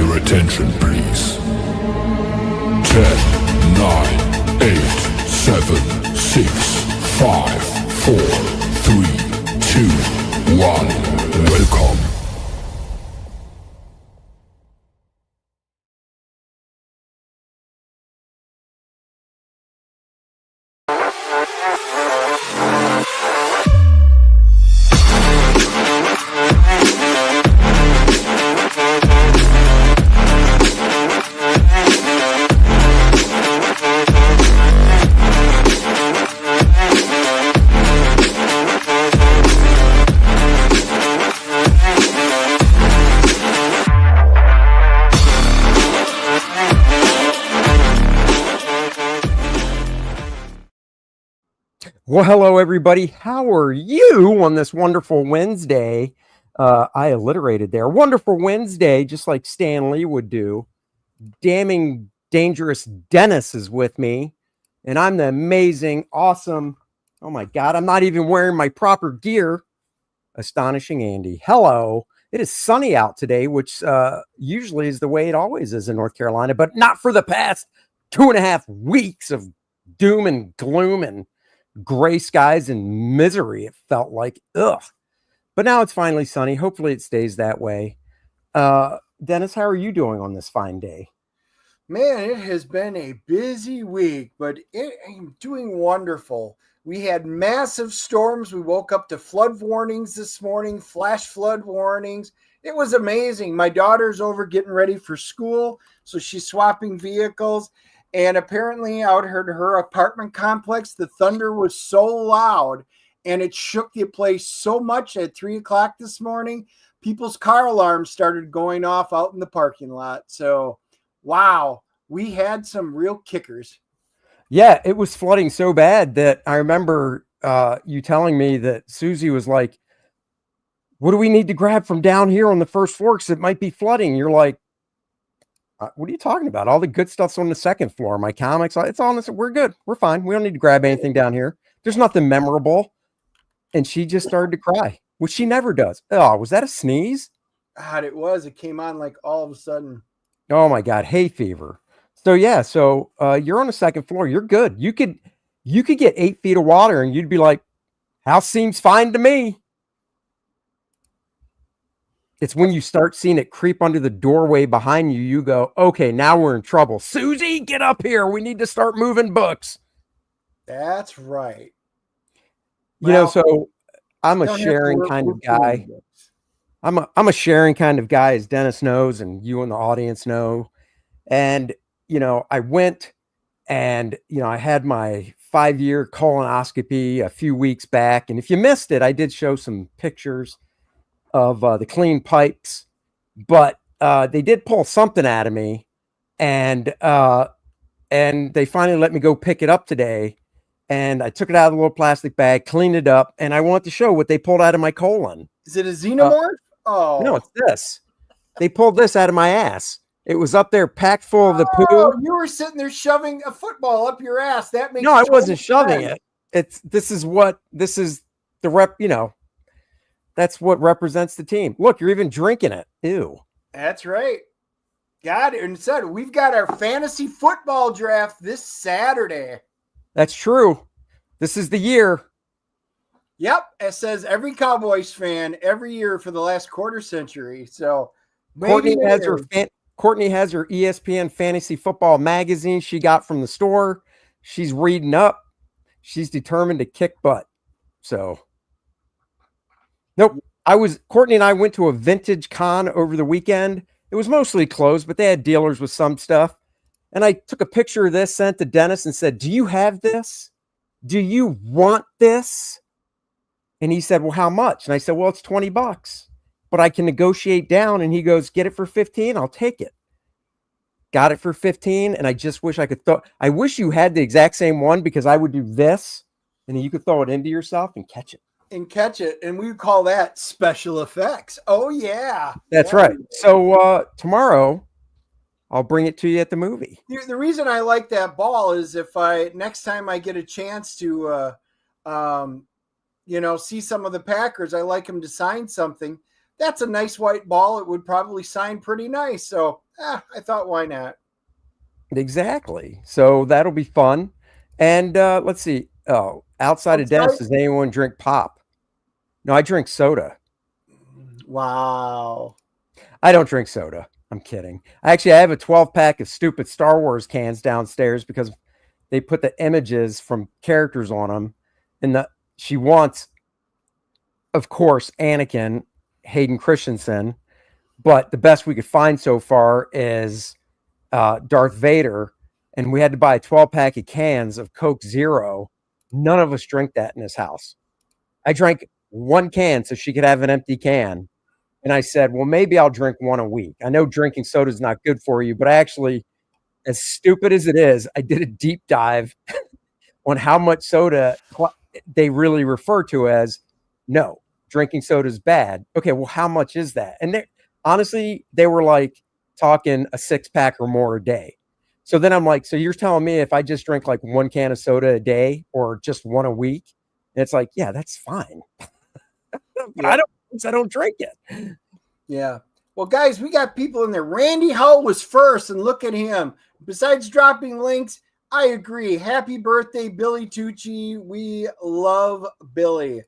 your attention, please. 10, 9, 8, 7, 6, 5, 4, 3, 2, 1. Welcome. Well, hello, everybody. How are you on this wonderful Wednesday? I alliterated there. Wonderful Wednesday, just like Stan Lee would do. Damning dangerous Dennis is with me, and I'm the amazing, awesome, oh my God, I'm not even wearing my proper gear, astonishing Andy. Hello. It is sunny out today, which usually is the way it always is in North Carolina, but not for the past 2.5 weeks of doom and gloom and gray skies and misery. It felt like, ugh. But now it's finally sunny. Hopefully it stays that way. Dennis, how are you doing on this fine day? Man, it has been a busy week, but I'm doing wonderful. We had massive storms. We woke up to flood warnings this morning, flash flood warnings. It was amazing. My daughter's over getting ready for school, so she's swapping vehicles. And apparently out at her apartment complex, the thunder was so loud and it shook the place so much at 3 o'clock this morning. People's car alarms started going off out in the parking lot. So, wow, we had some real kickers. Yeah, it was flooding so bad that I remember you telling me that Susie was like, what do we need to grab from down here on the first floor? Because it might be flooding. You're like, what are you talking about? All the good stuff's on the second floor. My comics, it's on this. We're good. We're fine. We don't need to grab anything down here. There's nothing memorable. And she just started to cry, which she never does. Oh, was that a sneeze? God, it was. It came on like all of a sudden. Oh my God, hay fever. So yeah, you're on the second floor. You're good. You could get 8 feet of water, and you'd be like, house seems fine to me. It's when you start seeing it creep under the doorway behind you, you go, okay, now we're in trouble. Susie, get up here. We need to start moving books. That's right. So I'm a sharing kind of guy. I'm a sharing kind of guy, as Dennis knows, and you and the audience know. And, I went and, I had my 5-year colonoscopy a few weeks back. And if you missed it, I did show some pictures of the clean pipes, but they did pull something out of me, and they finally let me go pick it up today. And I took it out of the little plastic bag, cleaned it up, and I want to show what they pulled out of my colon. Is it a xenomorph? No, it's this. They pulled this out of my ass. It was up there packed full of the poo. You were sitting there shoving a football up your ass. That makes no, I wasn't shoving it. This is the rep, that's what represents the team. Look, you're even drinking it. Ew. That's right. God, and said we've got our fantasy football draft this Saturday. That's true. This is the year. Yep. It says every Cowboys fan every year for the last quarter century. So Courtney has her ESPN fantasy football magazine she got from the store. She's reading up. She's determined to kick butt. So nope. Courtney and I went to a vintage con over the weekend. It was mostly closed, but they had dealers with some stuff. And I took a picture of this, sent to Dennis, and said, do you have this? Do you want this? And he said, well, how much? And I said, well, it's $20, but I can negotiate down. And he goes, get it for 15. I'll take it. Got it for 15. And I just wish I could I wish you had the exact same one, because I would do this and then you could throw it into yourself and catch it. And we call that special effects. Oh yeah. That's right. So tomorrow I'll bring it to you at the movie. The reason I like that ball is if next time I get a chance to see some of the Packers, I like them to sign something. That's a nice white ball. It would probably sign pretty nice. So I thought, why not? Exactly. So that'll be fun. And let's see. Oh, outside of Dennis, does anyone drink pop? No, I drink soda. Wow. I don't drink soda. I'm kidding. I have a 12-pack of stupid Star Wars cans downstairs because they put the images from characters on them. And she wants, of course, Anakin, Hayden Christensen. But the best we could find so far is Darth Vader. And we had to buy a 12-pack of cans of Coke Zero. None of us drink that in this house. I drank one can so she could have an empty can. And I said, well, maybe I'll drink one a week. I know drinking soda is not good for you, but I actually, as stupid as it is, I did a deep dive on how much soda they really refer to as, no, drinking soda is bad. Okay, well, how much is that? And honestly, they were like talking a 6-pack or more a day. So then I'm like, so you're telling me if I just drink like one can of soda a day or just one a week, and it's like, yeah, that's fine. But I don't drink it. Yeah. Well, guys, we got people in there. Randy Hull was first, and look at him. Besides dropping links, I agree. Happy birthday, Billy Tucci. We love Billy.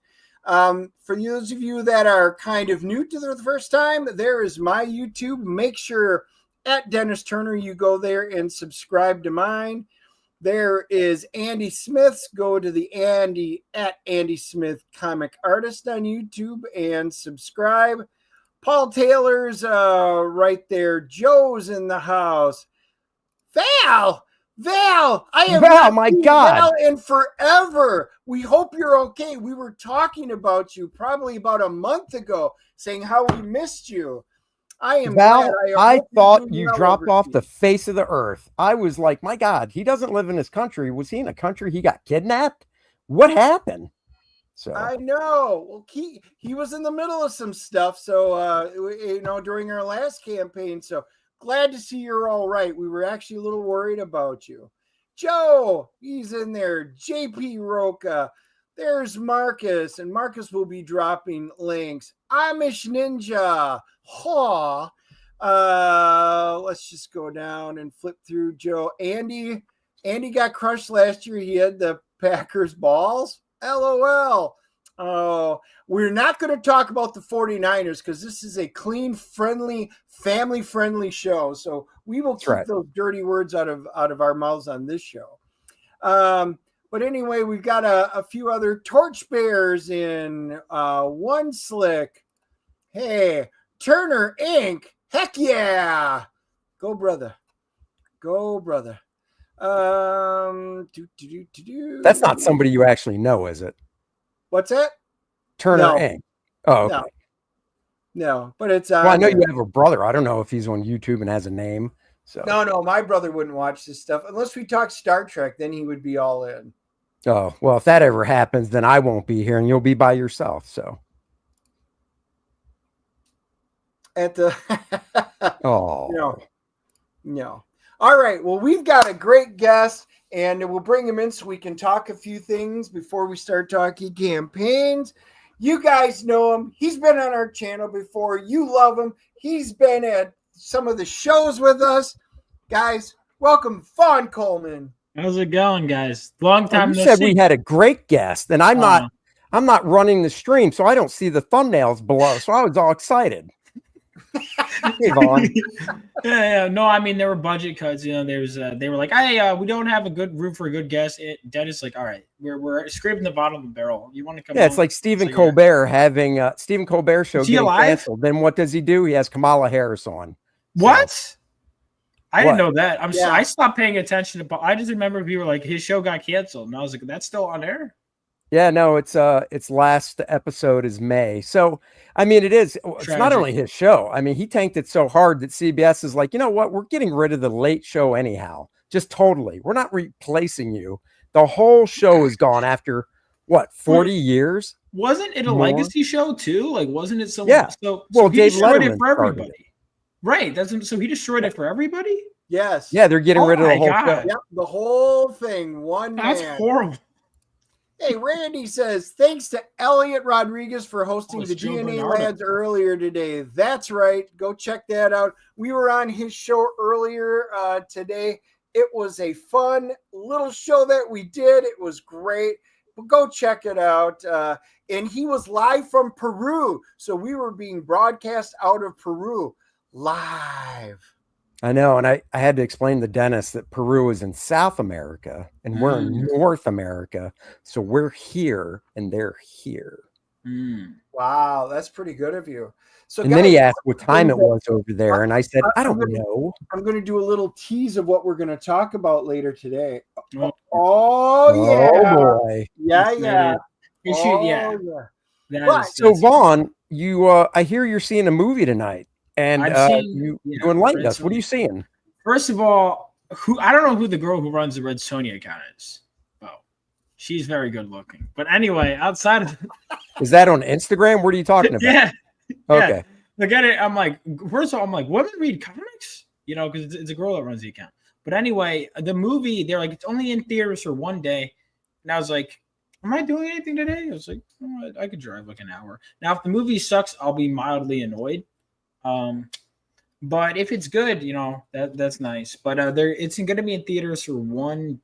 For those of you that are kind of new to the first time, there is my YouTube. Make sure at Dennis Turner you go there and subscribe to mine. There is Andy Smith's. Go to the Andy Smith Comic Artist on YouTube and subscribe. Paul Taylor's right there. Joe's in the house. Val, I am Val, my God, Val in forever. We hope you're okay. We were talking about you probably about a month ago, saying how we missed you. I am Val, glad. I thought you dropped off the face of the earth. I was like, my God, he doesn't live in this country. Was he in a country he got kidnapped? What happened? So I know. Well, he was in the middle of some stuff. So during our last campaign. So glad to see you're all right. We were actually a little worried about you. Joe, he's in there. JP Roca. There's Marcus, and Marcus will be dropping links. Amish Ninja. Let's just go down and flip through Joe. Andy got crushed last year. He had the Packers balls. LOL. Oh, we're not going to talk about the 49ers because this is a clean, friendly, family-friendly show. So we will keep those dirty words out of our mouths on this show. But anyway, we've got a few other torchbearers in One Slick. Hey, Turner Inc. Heck yeah. Go, brother. That's not somebody you actually know, is it? What's that? Turner Inc. Oh, okay. No, but it's well, I know you have a brother. I don't know if he's on YouTube and has a name. So no, my brother wouldn't watch this stuff unless we talk Star Trek. Then he would be all in. Oh, well, if that ever happens, then I won't be here and you'll be by yourself. So at the oh no. All right. Well, we've got a great guest, and we'll bring him in so we can talk a few things before we start talking campaigns. You guys know him. He's been on our channel before. You love him. He's been at some of the shows with us. Guys, welcome, Vaughn Coleman. How's it going, guys? Long time you said we had a great guest, and I'm not running the stream, so I don't see the thumbnails below. So I was all excited. Hey, Vaughn. Yeah. No, I mean, there were budget cuts. You know, they were like, hey, we don't have a good room for a good guest. Dennis, like, all right, we're scraping the bottom of the barrel. You want to come? Yeah, it's like Stephen Colbert having Stephen Colbert show getting canceled. Then what does he do? He has Kamala Harris on. What? So, I didn't know that. I stopped paying attention to. I just remember we were like, his show got canceled, and I was like, that's still on air. Yeah, no, it's last episode is May. So, I mean, it's not only his show. I mean, he tanked it so hard that CBS is like, you know what? We're getting rid of the late show anyhow. Just totally. We're not replacing you. The whole show is gone after what, 40 years? Wasn't it a legacy show too? Like, wasn't it so? Yeah. So he Dave destroyed Letterman it for everybody. Right. So he destroyed it for everybody? Yes. Yeah, they're getting rid of the whole show. Yep, the whole thing. That's horrible. Hey, Randy says, thanks to Elliot Rodriguez for hosting it's the Joe DNA Bernardo. Lads earlier today. That's right. Go check that out. We were on his show earlier today. It was a fun little show that we did. It was great. But go check it out. And he was live from Peru. So we were being broadcast out of Peru live. I know, and I had to explain to Dennis that Peru is in South America and we're in North America. So we're here and they're here. Wow, that's pretty good of you. So, And guys, then he asked what time it was over there, and I said, I don't know. I'm going to do a little tease of what we're going to talk about later today. Oh, Yeah. Boy. Yeah. So Vaughn, you I hear you're seeing a movie tonight, and you enlightened us. What are you seeing? First of all, I don't know who the girl who runs the Red Sonja account is. Oh, she's very good looking. But anyway, outside of is that on Instagram? What are you talking about? Yeah. Okay. Look at it. I'm like, first of all, I'm like, women read comics, because it's a girl that runs the account. But anyway, the movie, they're like, it's only in theaters for one day. And I was like, am I doing anything today? I was like, oh, I could drive like an hour. Now, if the movie sucks, I'll be mildly annoyed. But if it's good, that's nice. But it's going to be in theaters for one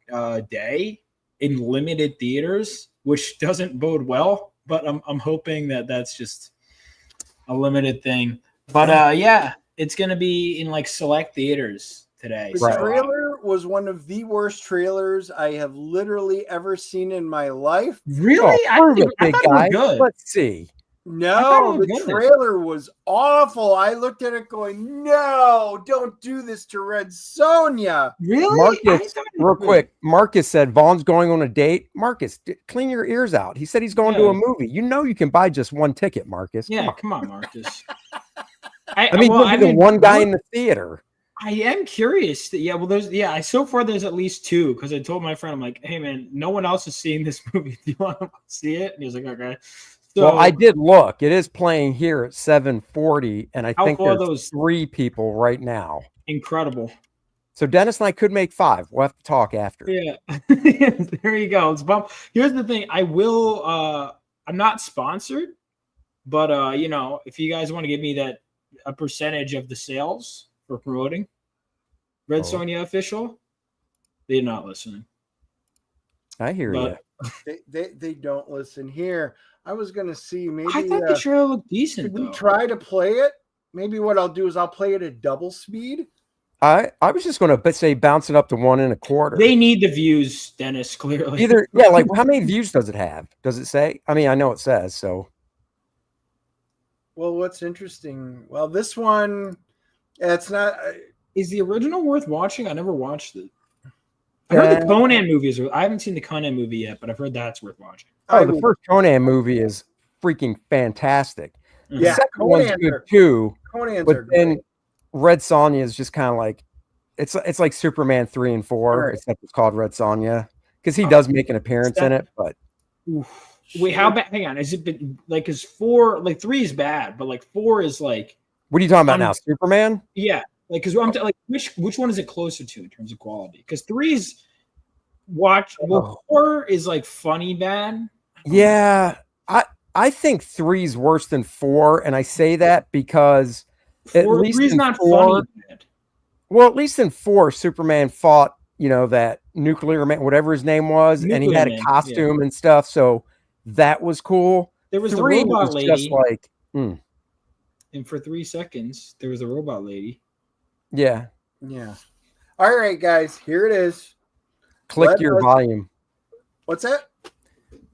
day in limited theaters, which doesn't bode well. But I'm hoping that that's just a limited thing. But it's going to be in like select theaters today. The trailer was one of the worst trailers I have literally ever seen in my life. Really? I thought it was good. Let's see. No, the trailer was awful. I looked at it going, no, don't do this to Red Sonja. Really? Marcus, real quick, Marcus said Vaughn's going on a date. Marcus, clean your ears out. He said he's going to a movie. You can buy just one ticket, Marcus. Yeah, come on, Marcus. The one guy in the theater. I am curious. So far there's at least two, because I told my friend, I'm like, hey man, no one else is seeing this movie. Do you want to see it? And he was like, okay. So, well, I did look. It is playing here at 7:40, and I think there's 3 people right now. Incredible. So Dennis and I could make 5. We'll have to talk after. Yeah. There you go. Here's the thing. I will. I'm not sponsored, but if you guys want to give me a percentage of the sales for promoting Red Sonja official, they're not listening. I hear you. They don't listen here. I was going to see maybe. I thought the trailer looked decent. Should we try to play it? Maybe what I'll do is I'll play it at double speed. I was just going to say bounce it up to 1 1/4. They need the views, Dennis. Clearly, like how many views does it have? Does it say? I mean, I know it says so. Well, what's interesting? Well, this one, it's not. Is the original worth watching? I never watched it. I heard the Conan movies. I haven't seen the Conan movie yet, but I've heard that's worth watching. The first Conan movie is freaking fantastic. Yeah, the second one's good too. Conan's are then great. Red Sonja is just kind of like it's like Superman 3 and 4, except it's called Red Sonja because he does make an appearance in it. But wait, how bad? Hang on, is it been like is 4 like 3 is bad, but like 4 is like what are you talking about now? Superman? Yeah. Like, because I'm like, which one is it closer to in terms of quality? Because 3's 4 is like funny bad. Yeah, I think 3's worse than 4, and I say that because 3's not funny bad. Well, at least in 4, Superman fought that nuclear man, whatever his name was, and he had a costume and stuff, so that was cool. There was the robot lady, just like, and for 3 seconds there was a robot lady. Yeah. All right, guys, here it is. Click your volume. What's that?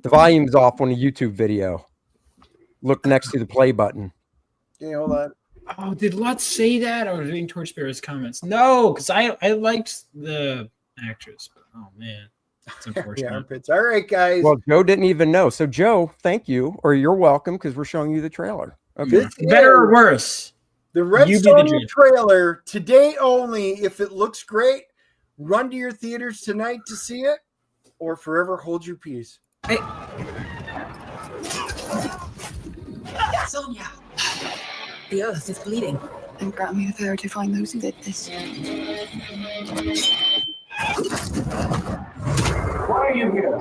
The volume's off on a YouTube video. Look next to the play button. Okay, hold on. Oh, did Lutz say that? I was reading Torch Spirit's comments. No, because I liked the actress. But, oh man, that's unfortunate. All right, guys. Well, Joe didn't even know. So Joe, thank you, or you're welcome, because we're showing you the trailer. Okay. Better or worse? The Red Sonja trailer today only. If it looks great, run to your theaters tonight to see it, or forever hold your peace. Hey. Sonja, the earth is bleeding. And grant me the power to find those who did this. Why are you here?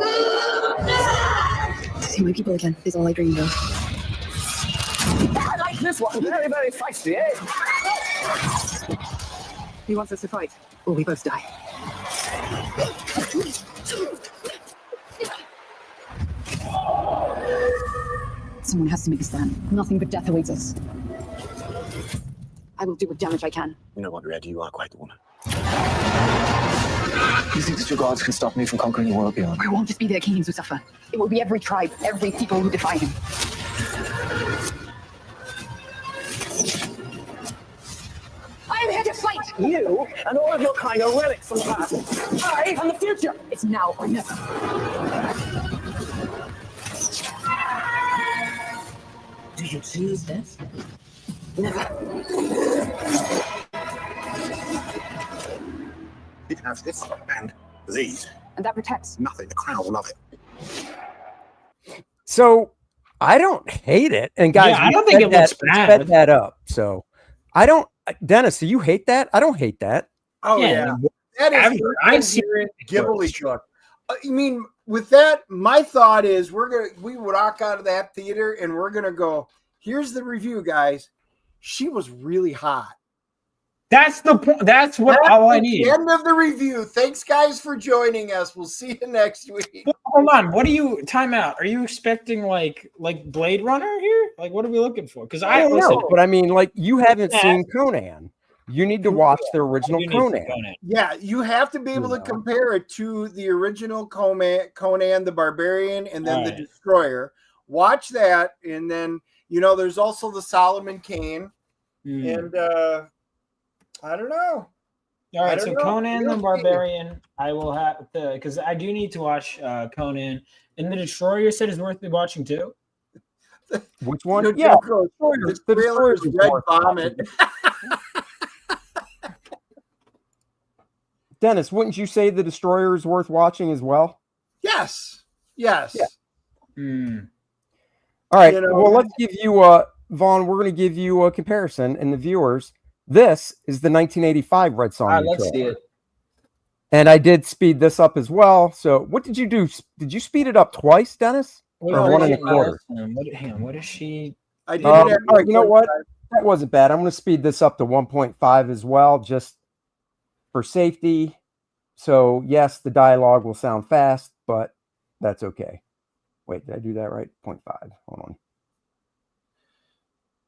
See my people again is all I dreamed of. I like this one. Very, very feisty, eh? He wants us to fight, or we both die. Someone has to make a stand. Nothing but death awaits us. I will do what damage I can. You know what, Red? You are quite the woman. You think that your gods can stop me from conquering the world beyond? It won't just be the Achaeans who suffer. It will be every tribe, every people who defy him. I'm here to fight! You and all of your kind are relics from the past. I am the future. It's now or never. Do you choose this? Never. It has this and these. And that protects. Nothing. The crown will love it. So I don't hate it. And guys, Yeah, I we don't think sped it looks that- we bad. sped that up. So I don't, Dennis, do you hate that? I don't hate that. Oh yeah, that is I've seen it. gibbly shook. I mean, with that, my thought is we walk out of that theater and we're gonna go. Here's the review, guys. She was really hot. That's the point. That's what all I need. The end of the review. Thanks, guys, for joining us. We'll see you next week. But hold on. What are you? Time out. Are you expecting like Blade Runner here? Like, what are we looking for? Because I don't listen. know, but I mean, like, you haven't Yeah. seen Conan. You need to watch the original You need to Conan. Yeah, you have to be able to compare it to the original Conan the Barbarian and then the Right. Destroyer. Watch that, and then there's also the Solomon Kane, and I don't know. All I right, don't so know. Conan We'll the see. Barbarian, I will have to because I do need to watch Conan, and the Destroyer said is worth me watching too. Which one? The Yeah, trailer the Destroyer is Red worth Vomit. Dennis, wouldn't you say the Destroyer is worth watching as well? Yes. Yeah. Hmm. All right. You know- Well, let's give you Vaughn. We're going to give you a comparison, and the viewers. This is the 1985 Red Sonja Let's see trailer. it. And I did speed this up as well. So, what did you do? Did you speed it up twice, Dennis? What Or is one and she- a quarter? Hang on, what is she? I did All it at right. You know what? That wasn't bad. I'm going to speed this up to 1.5 as well, just for safety. So, yes, the dialogue will sound fast, but that's okay. Wait, did I do that right? 0.5. Hold on.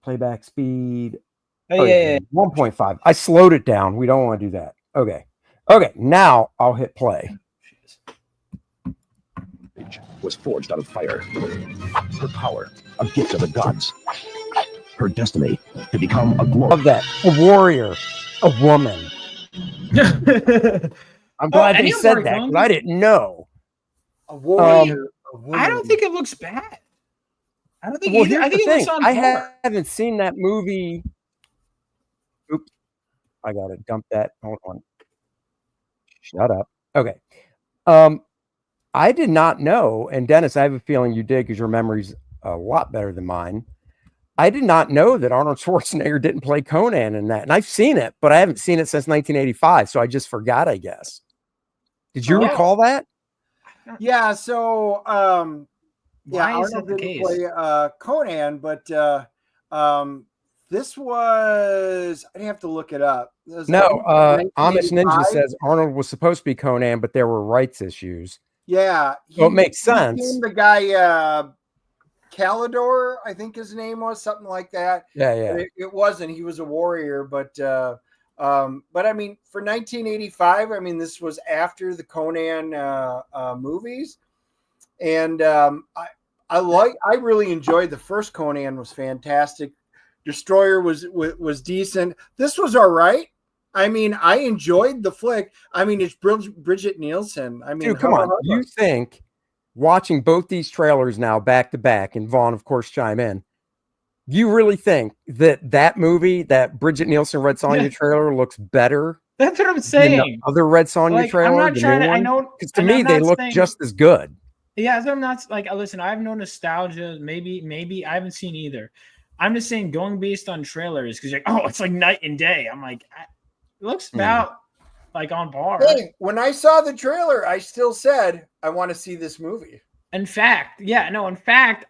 Playback speed. Oh, yeah. 1.5. I slowed it down. We don't want to do that. Okay. Okay. Now I'll hit play. Was forged out of fire. Her power, a gift of the gods. Her destiny, to become a glory. Love that. A warrior. A woman. I'm glad they anyone said work that on because I didn't know. A warrior. a woman. I don't think it looks bad. I don't think Well, either. I here's think the it looks thing. on I par. haven't seen that movie. Oops. I got to dump that. Hold on. Shut up. Okay. I did not know, and Dennis, I have a feeling you did because your memory's a lot better than mine. I did not know that Arnold Schwarzenegger didn't play Conan in that. And I've seen it, but I haven't seen it since 1985. So I just forgot, I guess. Did you Oh. recall that? Yeah. So, Why is that Arnold the didn't case? play Conan, but this was. I'd have to look it up. This was, No. Amish Ninja 1985. says Arnold was supposed to be Conan, but there were rights issues. Yeah. So it makes he sense. became the guy Calidor, I think his name was something like that. Yeah, But yeah. it wasn't. He was a warrior, but I mean, for 1985, I mean, this was after the Conan movies, and I really enjoyed the first Conan. Was fantastic. Destroyer was decent. This was all right. I mean, I enjoyed the flick. I mean, it's Bridget Nielsen. I mean, Dude, come on. You think watching both these trailers now back to back, and Vaughn, of course, chime in. You really think that movie, that Bridget Nielsen Red Sonja trailer, looks better That's what I'm than saying. the other Red Sonja Like, trailer? I'm not trying to. I know because to and me I'm they not look saying- just as good. Yeah, so I'm not like. Listen, I have no nostalgia. Maybe I haven't seen either. I'm just saying, going based on trailers, because you're like, oh, it's like night and day. I'm like, it looks about like on par. Hey, when I saw the trailer, I still said I want to see this movie. In fact,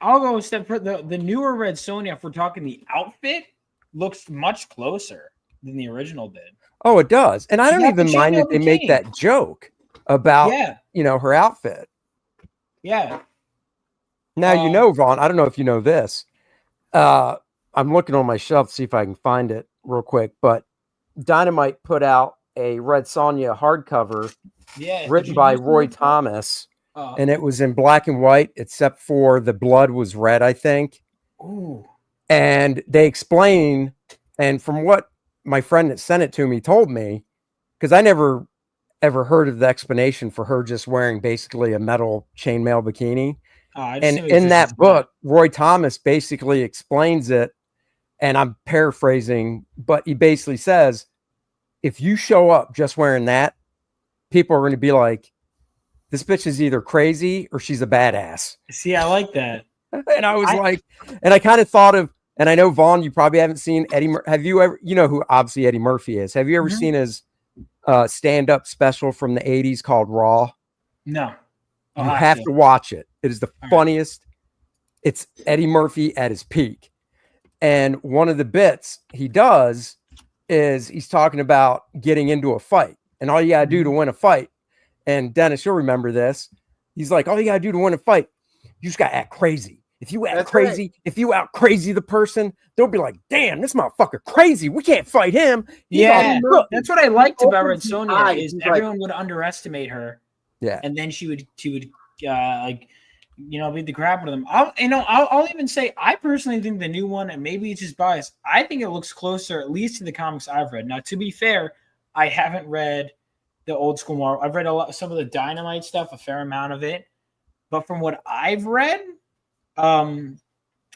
I'll go a step further. The newer Red Sonja, if we're talking the outfit, looks much closer than the original did. Oh, it does. And I She don't got the even mind that chainmail they make bikini. that joke about, her outfit. Yeah. Now, Vaughn, I don't know if you know this. I'm looking on my shelf to see if I can find it real quick, but Dynamite put out a Red Sonja hardcover written by Roy Thomas, and it was in black and white, except for the blood was red, I think. Ooh. And they explain, and from what my friend that sent it to me told me, because I never ever heard of the explanation for her just wearing basically a metal chainmail bikini. And in that book, Roy Thomas basically explains it, and I'm paraphrasing, but he basically says, if you show up just wearing that, people are going to be like, this bitch is either crazy or she's a badass. See, I like that. And I was and I kind of thought of, and I know, Vaughn, you probably haven't seen Eddie. Have you ever, you know who obviously Eddie Murphy is. Have you ever seen his stand-up special from the 80s called Raw? No. You have to watch it. It is the funniest. It's Eddie Murphy at his peak. And one of the bits he does is he's talking about getting into a fight and all you got to do to win a fight. And Dennis, you'll remember this. He's like, all you got to do to win a fight, you just got to act crazy. If you act crazy, if you out crazy the person, they'll be like, damn, this motherfucker crazy. We can't fight him. That's what I liked about Red Sonja is everyone would underestimate her. Yeah. And then she would beat the crap out of them. I'll even say, I personally think the new one, and maybe it's just biased, I think it looks closer, at least to the comics I've read. Now, to be fair, I haven't read the old school Marvel. I've read some of the Dynamite stuff, a fair amount of it. But from what I've read, at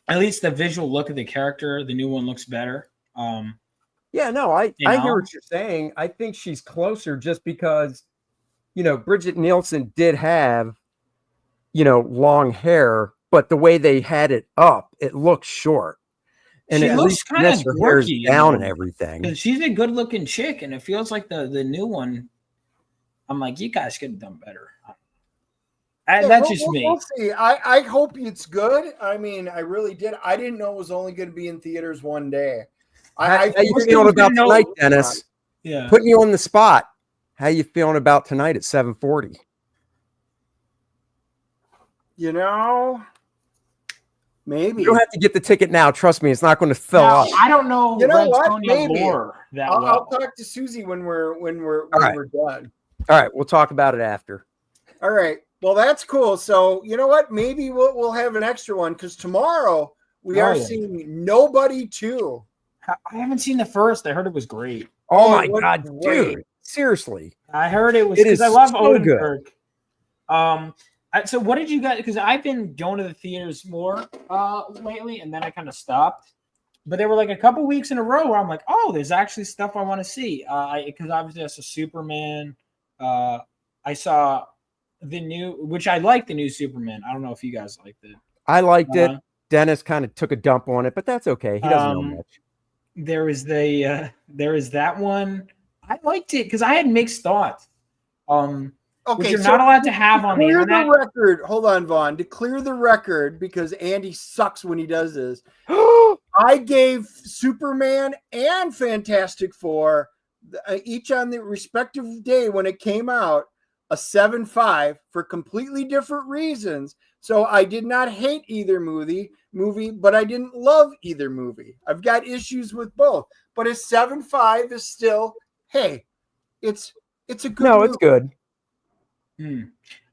least the visual look of the character, the new one looks better. I hear what you're saying. I think she's closer just because, Bridget Nielsen did have, long hair, but the way they had it up, it looks short. And she looks kind of quirky down and everything. She's a good looking chick, and it feels like the new one. I'm like, you guys could have done better. That's just me. We'll see. I hope it's good. I mean, I really did. I didn't know it was only going to be in theaters one day. How you feeling about tonight, Dennis? Yeah, putting you on the spot. How you feeling about tonight at 7:40? Maybe you don't have to get the ticket now. Trust me, it's not going to fill up. I don't know. You know what? Maybe I'll talk to Susie when we're done. All right, we'll talk about it after. All right. Well, that's cool. So you know what? Maybe we'll have an extra one because tomorrow we are seeing Nobody 2. I haven't seen the first. I heard it was great. Oh my God, dude! Seriously, I heard it was because I love Odenkirk. So what did you guys? Because I've been going to the theaters more lately, and then I kind of stopped. But there were like a couple weeks in a row where I'm like, oh, there's actually stuff I want to see. Because obviously I saw Superman. I saw the new, which I like the new Superman. I don't know if you guys liked it. I liked it. Dennis kind of took a dump on it, but that's okay. He doesn't know much. There is that one. I liked it because I had mixed thoughts. Which you're not allowed to have on the internet. The record. Hold on, Vaughn. To clear the record, because Andy sucks when he does this. I gave Superman and Fantastic Four, each on the respective day when it came out, a 7.5 for completely different reasons. So I did not hate either movie, but I didn't love either movie. I've got issues with both, but a 7.5 is still, hey, it's a good movie. It's good.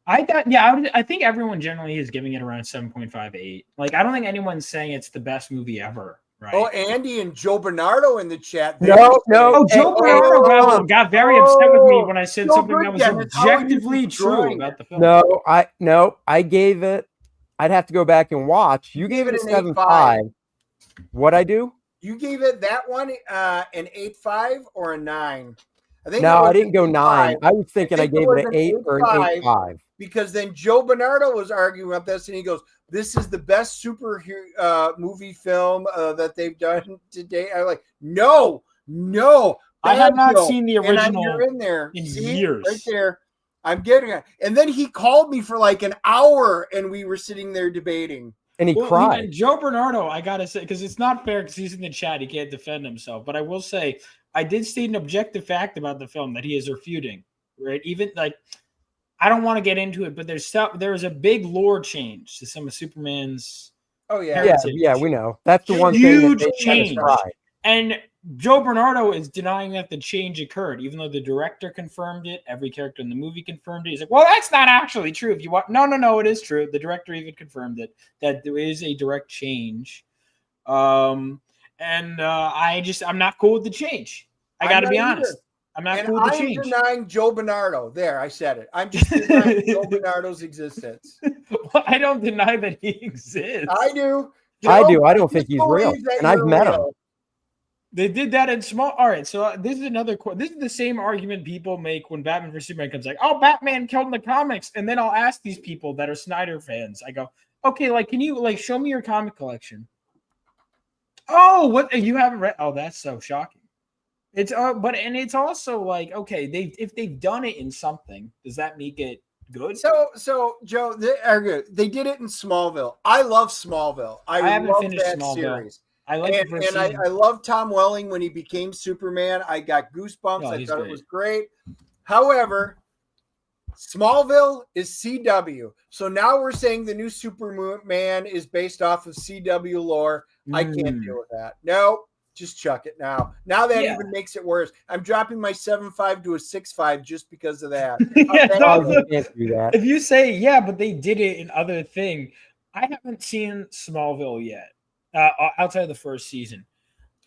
I think everyone generally is giving it around 7.58. Like, I don't think anyone's saying it's the best movie ever. Right. Oh, Andy and Joe Bernardo in the chat. No. Joe Bernardo got very upset with me when I said something that was objectively true about the film. I gave it. I'd have to go back and watch. You gave it a 7.5. What'd I do? You gave it that one an 8.5 or a 9. I didn't go 9. I was thinking I gave it an 8 or an 8.5. Because then Joe Bernardo was arguing about this, and he goes, "This is the best superhero movie film that they've done today." I'm like, "No, I have not seen the original you're in there. in See? years. Right there. I'm getting it. And then he called me for like an hour, and we were sitting there debating. And he Well, cried. Joe Bernardo, I gotta say, because it's not fair because he's in the chat, he can't defend himself. But I will say, I did state an objective fact about the film that he is refuting. Right? Even like, I don't want to get into it, but there's a big lore change to some of Superman's. Oh yeah, Yeah, we know. That's the one thing Huge that change. cried. And Joe Bernardo is denying that the change occurred, even though the director confirmed it. Every character in the movie confirmed it. He's like, well, that's not actually true. If you want, no, it is true. The director even confirmed it, that there is a direct change. I'm not cool with the change. I got to be honest. Either. I'm not And cool with the I'm change. denying Joe Bernardo. There, I said it. I'm just denying Joe Bernardo's existence. Well, I don't deny that he exists. I do. I do. I don't just think he's real. believe that And I've you're met him. real. They did that in small. All right, so this is another. This is the same argument people make when Batman vs Superman comes. Like, oh, Batman killed in the comics, and then I'll ask these people that are Snyder fans. I go, okay, like, can you like show me your comic collection? Oh, what you haven't read? Oh, that's so shocking. It's but it's also like, okay, if they've done it in something, does that make it good? So Joe, they are good. They did it in Smallville. I love Smallville. I haven't love finished that Smallville. series. I like the first season. I love Tom Welling when he became Superman. I got goosebumps. Oh, I he's thought great. it was great. However, Smallville is CW. So now we're saying the new Superman is based off of CW lore. I can't deal with that. No, just chuck it now. Now that even makes it worse. I'm dropping my 7.5 to a 6.5 just because of that. You can't do that. If you say, yeah, but they did it in other thing, I haven't seen Smallville yet, outside of the first season.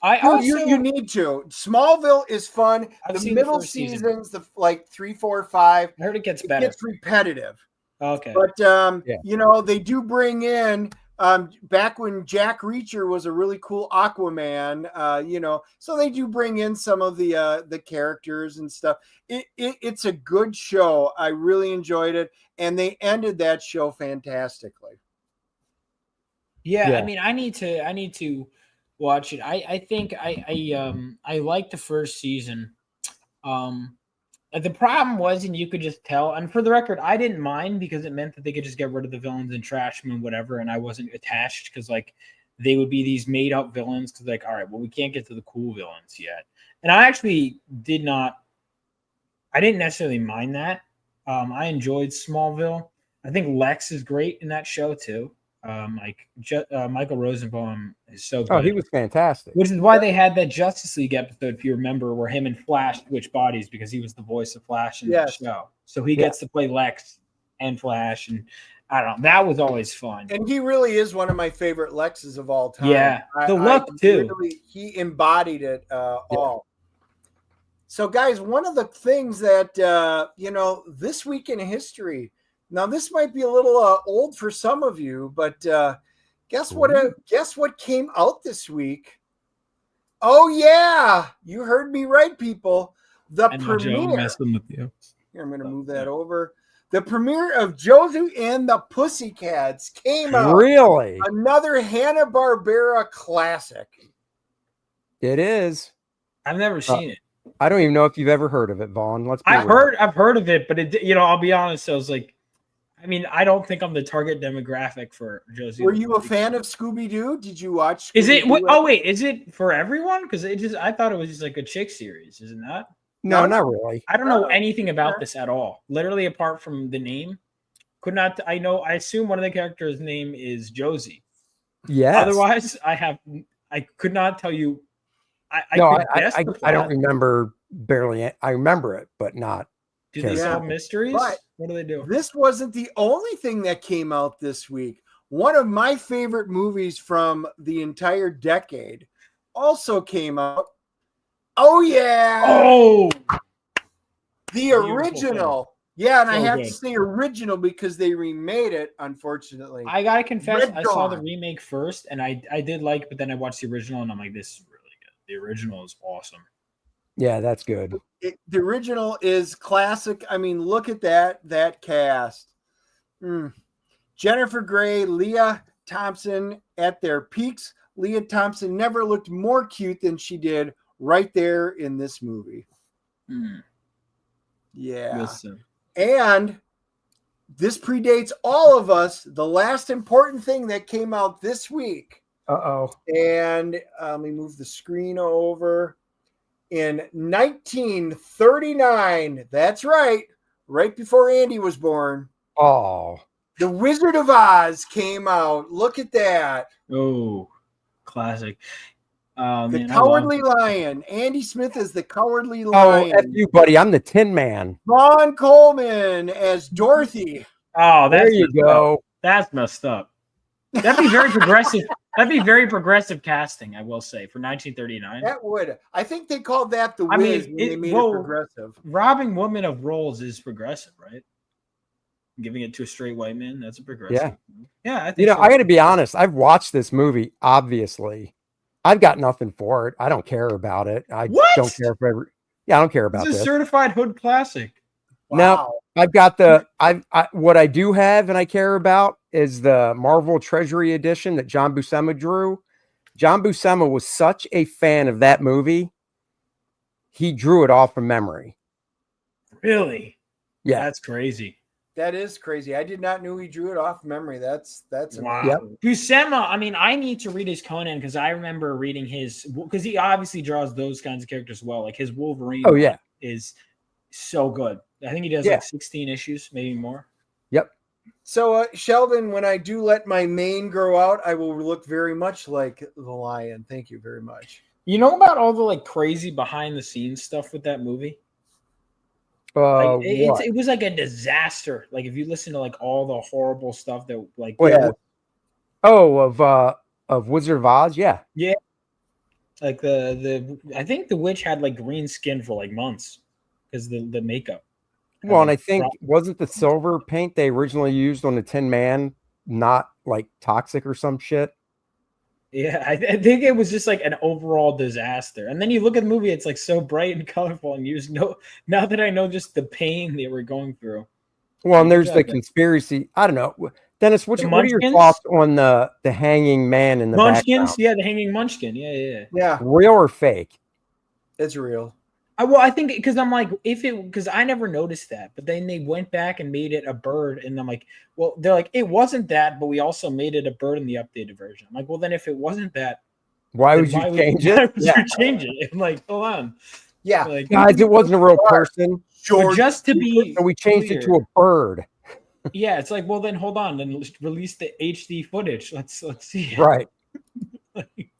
You need to. Smallville is fun. I've The middle seasons, the like 3, 4, 5. I heard it gets better. It gets repetitive. Okay. But they do bring in back when Jack Reacher was a really cool Aquaman, so they do bring in some of the characters and stuff. It's a good show. I really enjoyed it, and they ended that show fantastically. Yeah. I mean, I need to watch it. I think I like the first season. The problem was, and you could just tell, and for the record, I didn't mind because it meant that they could just get rid of the villains and trash them and whatever, and I wasn't attached because like they would be these made up villains because like, all right, well, we can't get to the cool villains yet. And I actually didn't necessarily mind that. I enjoyed Smallville. I think Lex is great in that show too. Michael Rosenbaum is so good. Oh, he was fantastic. Which is why they had that Justice League episode, if you remember, where him and Flash switched bodies because he was the voice of Flash in the show. So he gets to play Lex and Flash, and I don't know. That was always fun. And he really is one of my favorite Lexes of all time. Yeah, the look too. He embodied it all. So, guys, one of the things that this week in history. Now, this might be a little old for some of you, but guess what came out this week? Oh, yeah. You heard me right, people. The premiere. Messing with you. Here, I'm going to move that over. The premiere of Josie and the Pussycats came out. Really? Another Hanna-Barbera classic. It is. I've never seen it. I don't even know if you've ever heard of it, Vaughn. I've heard of it, but I'll be honest. I was like, I mean, I don't think I'm the target demographic for Josie. Were you a fan of Scooby-Doo? Did you watch? Is it? Wait, is it for everyone? Because I thought it was just like a chick series. Is it not? No, not really. I don't know anything about this at all. Literally, apart from the name, I assume one of the characters' name is Josie. Yes. Otherwise, I could not tell you. I don't remember barely. I remember it, but not. Do they solve mysteries? But what do they do? This wasn't the only thing that came out this week. One of my favorite movies from the entire decade also came out. Oh, yeah. Oh, the original. Yeah, and I have to say original because they remade it, unfortunately. I got to confess, I saw the remake first, and I did like, but then I watched the original, and I'm like, this is really good. The original is awesome. Yeah, that's good. The original is classic. I mean, look at that cast. Jennifer Grey, Leah Thompson at their peaks. Leah Thompson never looked more cute than she did right there in this movie. Yeah. Listen. And this predates all of us. The last important thing that came out this week. Uh-oh. And let me move the screen over. In 1939, that's right before Andy was born, Oh. The Wizard of Oz came out. Look at that. Oh, classic. The Cowardly Lion. Andy Smith is the Cowardly Oh, Lion. F you, buddy. I'm the Tin Man. Vaughn Coleman as Dorothy. Oh, There you go. That's messed up. That'd be very progressive. That'd be very progressive casting, I will say, for 1939. That would. I think they called that the I mean, Wiz when they made it progressive. Robbing women of roles is progressive, right? Giving it to a straight white man, that's a progressive. Yeah. I think so. I got to be honest. I've watched this movie, obviously. I've got nothing for it. I don't care about it. I don't care for I don't care about It's a this. certified hood classic. Wow. Now, I've got what I do have and I care about is the Marvel Treasury edition that John Buscema drew. John Buscema was such a fan of that movie. He drew it off from memory. Really? Yeah. That's crazy. That is crazy. I did not know he drew it off memory. That's wow. amazing. Yep. Buscema, I mean, I need to read his Conan because I remember reading his, because he obviously draws those kinds of characters well. Like his Wolverine is so good. I think he does like 16 issues, maybe more. Yep. So, Sheldon, when I do let my mane grow out, I will look very much like the lion. Thank you very much. You know about all the like crazy behind the scenes stuff with that movie? It was like a disaster. Like if you listen to like all the horrible stuff that like of Wizard of Oz, yeah. Like I think the witch had like green skin for like months because the makeup. Well, and I think wasn't the silver paint they originally used on the Tin Man not like toxic or some shit? Yeah, I think it was just like an overall disaster. And then you look at the movie; it's like so bright and colorful, and you just know now that I know just the pain they were going through. Well, and there's the conspiracy. I don't know, Dennis. What are your thoughts on the hanging man in the Munchkins? background? Yeah, the hanging Munchkin. Yeah. Real or fake? It's real. I think because I'm like, because I never noticed that, but then they went back and made it a bird, and I'm like, well, they're like, it wasn't that, but we also made it a bird in the updated version. I'm like, well, then if it wasn't that, why would you change it? Why would you change it? I'm like, hold on, like, guys, it wasn't a real person. But just to be, so we changed it to a bird. Yeah, it's like, well, then hold on, then release the HD footage. Let's see. Right.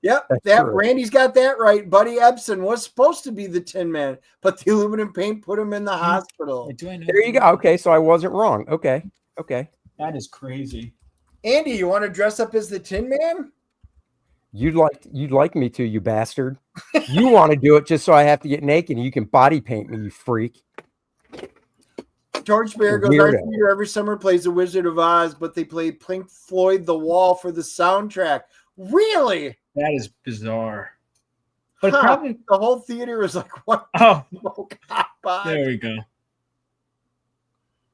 Yep, true. Randy's got that right. Buddy Ebsen was supposed to be the Tin Man, but the aluminum paint put him in the hospital. Do I know? There you go. Okay, so I wasn't wrong. Okay. That is crazy. Andy, you want to dress up as the Tin Man? You'd like me to, you bastard. You want to do it just so I have to get naked and you can body paint me, you freak. George Bear goes, our theater every summer plays The Wizard of Oz, but they play Pink Floyd The Wall for the soundtrack. Really? That is bizarre. But probably the whole theater is like, what? Oh, God, there we go.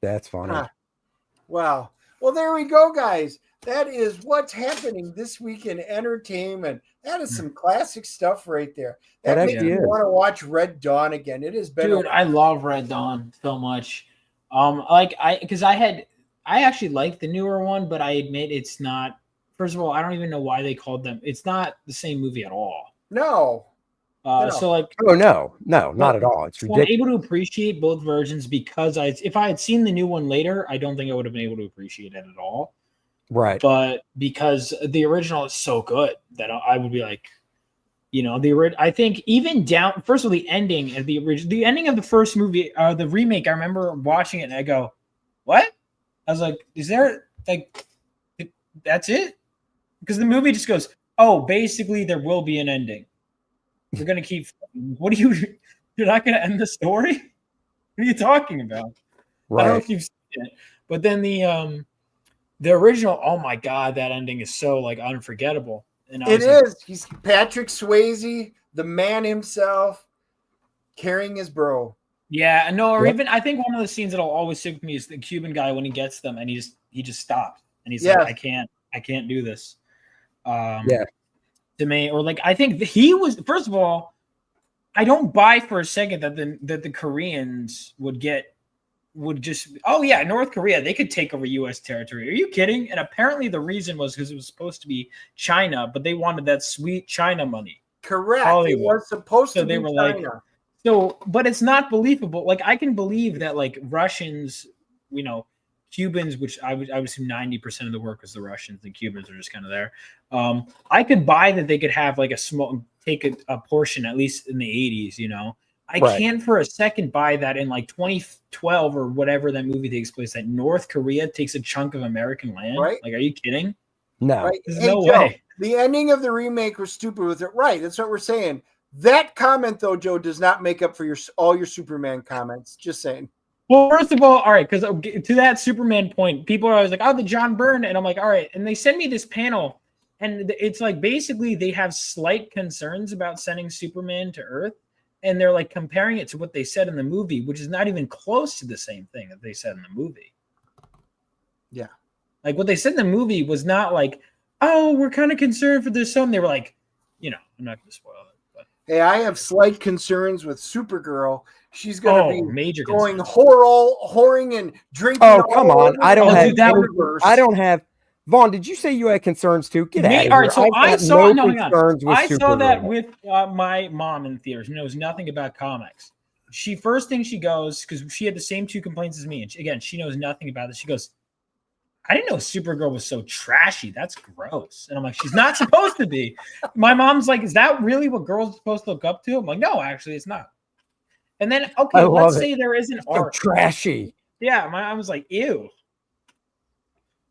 That's funny. Wow. Well, there we go, guys. That is what's happening this week in entertainment. That is some classic stuff right there. That makes me want to watch Red Dawn again. It has been. Dude, I love Red Dawn so much. I actually like the newer one, but I admit it's not. First of all, I don't even know why they called them. It's not the same movie at all. No. So like, no, not at all. It's ridiculous. I'm able to appreciate both versions because if I had seen the new one later, I don't think I would have been able to appreciate it at all. Right. But because the original is so good that I would be like, I think even down. First of all, the ending of the ending of the first movie, the remake. I remember watching it and I go, "What?" I was like, "Is there like, that's it?" Because the movie just goes, "Oh, basically there will be an ending. We're gonna keep. What are you? You're not gonna end the story? What are you talking about?" Right. I don't know if you've seen it, but then the original. Oh my god, that ending is so like unforgettable. And it is. He's Patrick Swayze, the man himself, carrying his bro. Yeah, no, or even I think one of the scenes that'll always stick with me is the Cuban guy when he gets them and he just stops and he's like, I can't do this. To me, or like I think he was. First of all, I don't buy for a second that the Koreans would get would just, oh yeah, North Korea, they could take over U.S. territory. Are you kidding? And apparently the reason was because it was supposed to be China, but they wanted that sweet China money. Correct. Hollywood. It was supposed So to they be were China. like, so, but it's not believable. Like I can believe that like Russians, you know, Cubans, which I would assume 90% of the work was the Russians, and Cubans are just kind of there. I could buy that they could have like a small, take a portion, at least in the 80s, you know. I can't for a second buy that in like 2012 or whatever that movie takes place, that North Korea takes a chunk of American land. Right. Like, are you kidding? No. Right? There's Hey, no Joe, way. the ending of the remake was stupid with it. Right. That's what we're saying. That comment, though, Joe, does not make up for all your Superman comments. Just saying. Well, first of all right, because to that Superman point, people are always like, oh, the John Byrne. And I'm like, all right. And they send me this panel, and it's like basically they have slight concerns about sending Superman to Earth. And they're like comparing it to what they said in the movie, which is not even close to the same thing that they said in the movie. Yeah. Like what they said in the movie was not like, oh, we're kind of concerned for their son. They were like, you know, I'm not going to spoil it. But Hey, I have slight concerns with Supergirl. She's going to be major going concerns. whoring and drinking. Oh, come all on. over I don't the have dude, that would- universe. I don't have Vaughn, did you say you had concerns too? Get out of here. All right, so I've I got saw no hang on. concerns with I saw that Supergirl. with my mom in theaters, who knows nothing about comics. She first thing she goes, because she had the same two complaints as me, and again, she knows nothing about it. She goes, I didn't know Supergirl was so trashy. That's gross. And I'm like, she's not supposed to be. My mom's like, is that really what girls are supposed to look up to? I'm like, no, actually, it's not. And then, okay, let's say there is an So arc. trashy. Yeah, my mom was like, ew.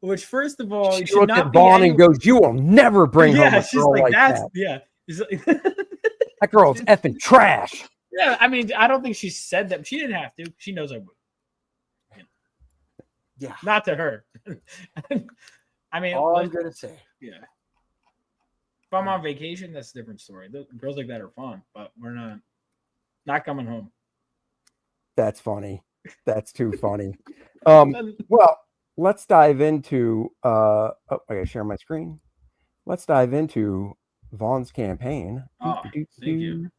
Which, first of all, She should looked not at be Vaughn any- and goes, "You will never bring home a she's girl like, like that's that. yeah. She's like- That girl's effing trash." Yeah, I mean, I don't think she said that. She didn't have to. She knows I would. Yeah. Not to her. I mean, All I'm going to say. yeah. If I'm on vacation, that's a different story. Girls like that are fun, but we're not coming home. That's funny. That's too funny. Well, let's dive into I gotta share my screen. Let's dive into Vaughn's campaign. Oh, thank you.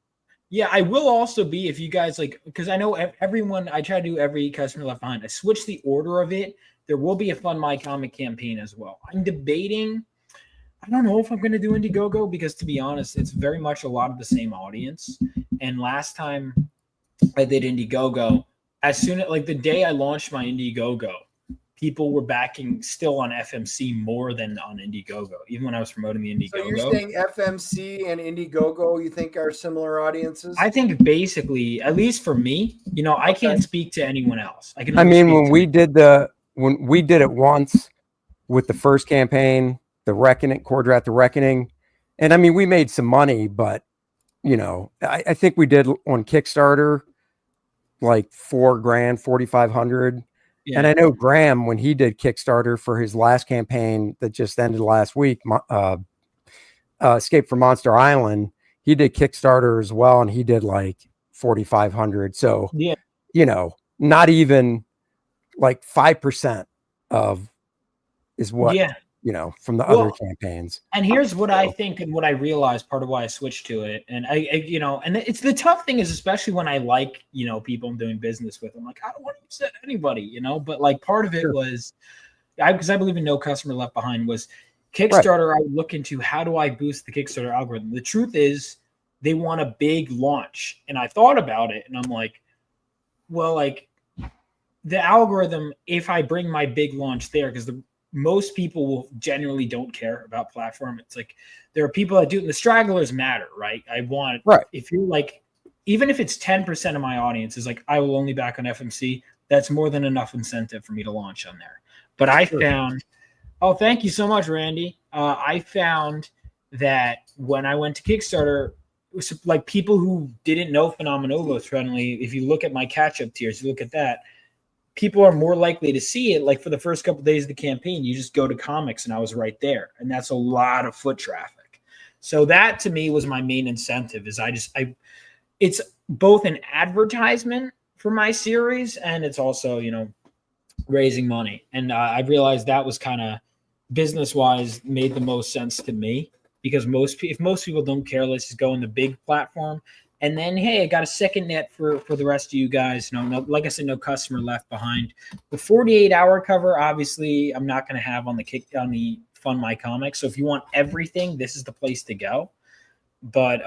Yeah, I will also be, if you guys like, because I know everyone, I try to do every customer left behind. I switch the order of it. There will be a Fun My Comic campaign as well. I'm debating. I don't know if I'm going to do Indiegogo because, to be honest, it's very much a lot of the same audience. And last time I did Indiegogo, as soon as like the day I launched my Indiegogo, people were backing still on FMC more than on Indiegogo, even when I was promoting the Indiegogo. So you're saying FMC and Indiegogo you think are similar audiences? I think basically, at least for me, you know, I can't speak to anyone else. I can. I only mean, speak when we did it once with the first campaign, the Reckoning, Core the Reckoning, and I mean, we made some money, but you know, I think we did on Kickstarter like $4,000, 4,500. Yeah. And I know Graham, when he did Kickstarter for his last campaign that just ended last week, Escape from Monster Island, he did Kickstarter as well, and he did like 4,500. So, yeah, you know, not even like 5% of is what, yeah. you know, from the other campaigns. And here's what I think and what I realized, part of why I switched to it. And I, you know, and it's the tough thing is, especially when I like, you know, people I'm doing business with, I'm like, I don't want to upset anybody, you know, but like part of it was, because I believe in no customer left behind, was Kickstarter. I would look into how do I boost the Kickstarter algorithm? The truth is they want a big launch. And I thought about it and I'm like, well, like the algorithm, if I bring my big launch there, because most people will generally don't care about platform. It's like there are people that do, and the stragglers matter, right? If you're like, even if it's 10% of my audience is like, I will only back on FMC, that's more than enough incentive for me to launch on there. But I found, thank you so much, Randy. I found that when I went to Kickstarter, it was like people who didn't know Phenomenova was friendly. If you look at my catch-up tiers, you look at that, people are more likely to see it. Like for the first couple of days of the campaign, you just go to comics and I was right there. And that's a lot of foot traffic. So that to me was my main incentive is it's both an advertisement for my series and it's also, you know, raising money. And I realized that was kind of business-wise made the most sense to me because if most people don't care, let's just go in the big platform. And then, hey, I got a second net for the rest of you guys. No, like I said, no customer left behind. The 48-hour cover, obviously, I'm not going to have on the Fund My Comics. So if you want everything, this is the place to go. But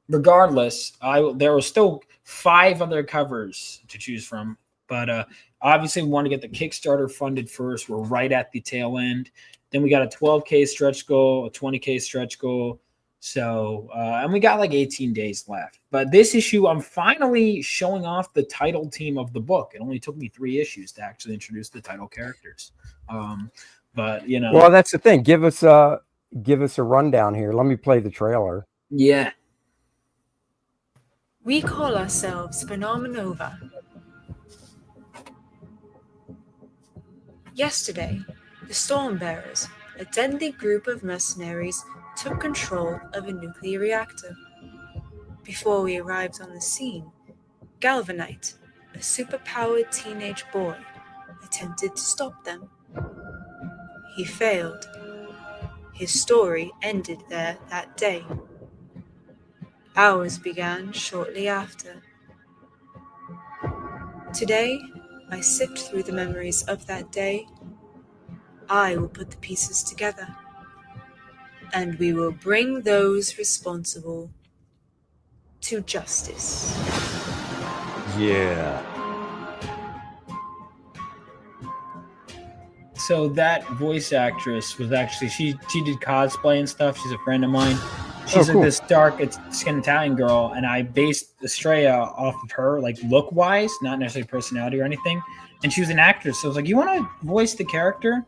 regardless, there were still 5 other covers to choose from. But obviously, we want to get the Kickstarter funded first. We're right at the tail end. Then we got a 12K stretch goal, a 20K stretch goal. So, and we got like 18 days left. But this issue, I'm finally showing off the title team of the book. It only took me 3 issues to actually introduce the title characters. But you know, well, that's the thing. Give us a rundown here. Let me play the trailer. Yeah. We call ourselves Phenomenova. Yesterday, the Stormbearers, a deadly group of mercenaries, took control of a nuclear reactor. Before we arrived on the scene, Galvanite, a superpowered teenage boy, attempted to stop them. He failed. His story ended there that day. Ours began shortly after. Today, I sift through the memories of that day. I will put the pieces together, and we will bring those responsible to justice. Yeah. So that voice actress was actually she did cosplay and stuff. She's a friend of mine. She's cool. like this dark skinned Italian girl, and I based Estrella off of her, like look wise, not necessarily personality or anything. And she was an actress, so I was like, "You want to voice the character?"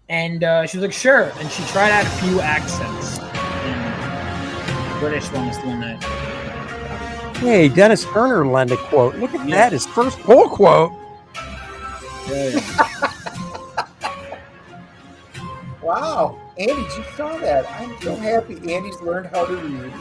And she was like, "Sure." And she tried out a few accents. And the British one is the one that. Hey, Dennis Turner lent a quote. Look at that, his first full quote. Yeah. Wow, Andy just saw that. I'm so happy Andy's learned how to read.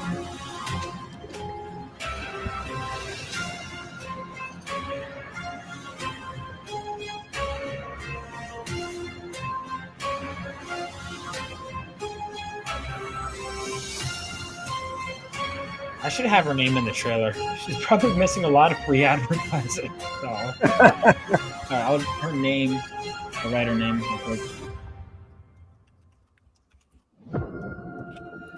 I should have her name in the trailer. She's probably missing a lot of free advertising. So, all right, her name. I'll write her name real quick.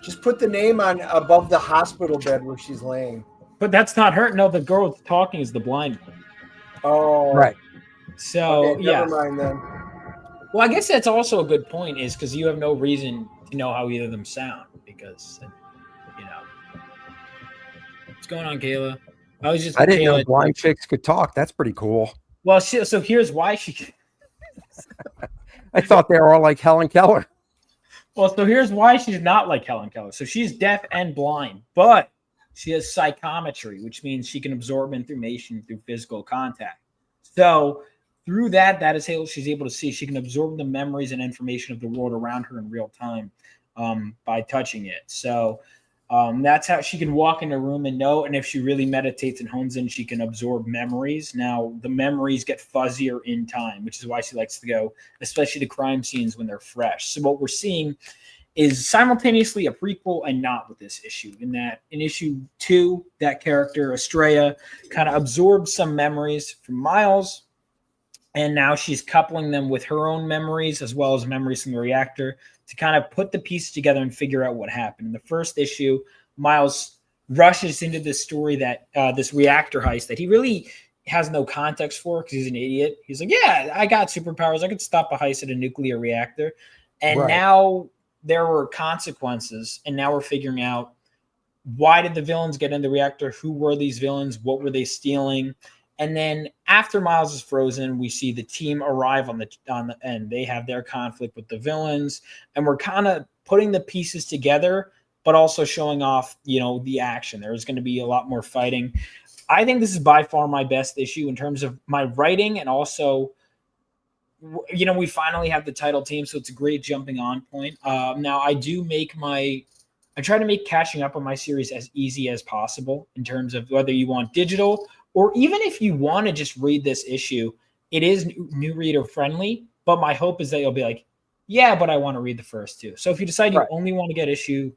Just put the name on above the hospital bed where she's laying. But that's not her. No, the girl that's talking is the blind one. Oh, right. So okay, yeah. never mind then. Well, I guess that's also a good point, is because you have no reason to know how either of them sound, because you know. What's going on, Kayla? I didn't know blind chicks could talk. That's pretty cool. Well, so here's why she. I thought they were all like Helen Keller. Well, so here's why she's not like Helen Keller. So she's deaf and blind, but she has psychometry, which means she can absorb information through physical contact. So through that is how she's able to see. She can absorb the memories and information of the world around her in real time by touching it. So that's how she can walk in a room and know. And if she really meditates and hones in, she can absorb memories. Now, the memories get fuzzier in time, which is why she likes to go, especially to crime scenes when they're fresh. So what we're seeing is simultaneously a prequel and not with this issue. In that, in issue 2, that character, Estrella, kind of absorbed some memories from Miles. And now she's coupling them with her own memories as well as memories from the reactor to kind of put the pieces together and figure out what happened. In the first issue, Miles rushes into this story that this reactor heist that he really has no context for because he's an idiot. He's like, yeah, I got superpowers. I could stop a heist at a nuclear reactor. And now there were consequences. And now we're figuring out, why did the villains get in the reactor? Who were these villains? What were they stealing? And then after Miles is frozen, we see the team arrive on the end. They have their conflict with the villains, and we're kind of putting the pieces together, but also showing off, the action. There's going to be a lot more fighting. I think this is by far my best issue in terms of my writing, and also, we finally have the title team, so it's a great jumping on point. Now I try to make catching up on my series as easy as possible in terms of whether you want digital, or even if you want to just read this issue, it is new reader friendly. But my hope is that you'll be like, yeah, but I want to read the first 2. So if you decide you only want to get issue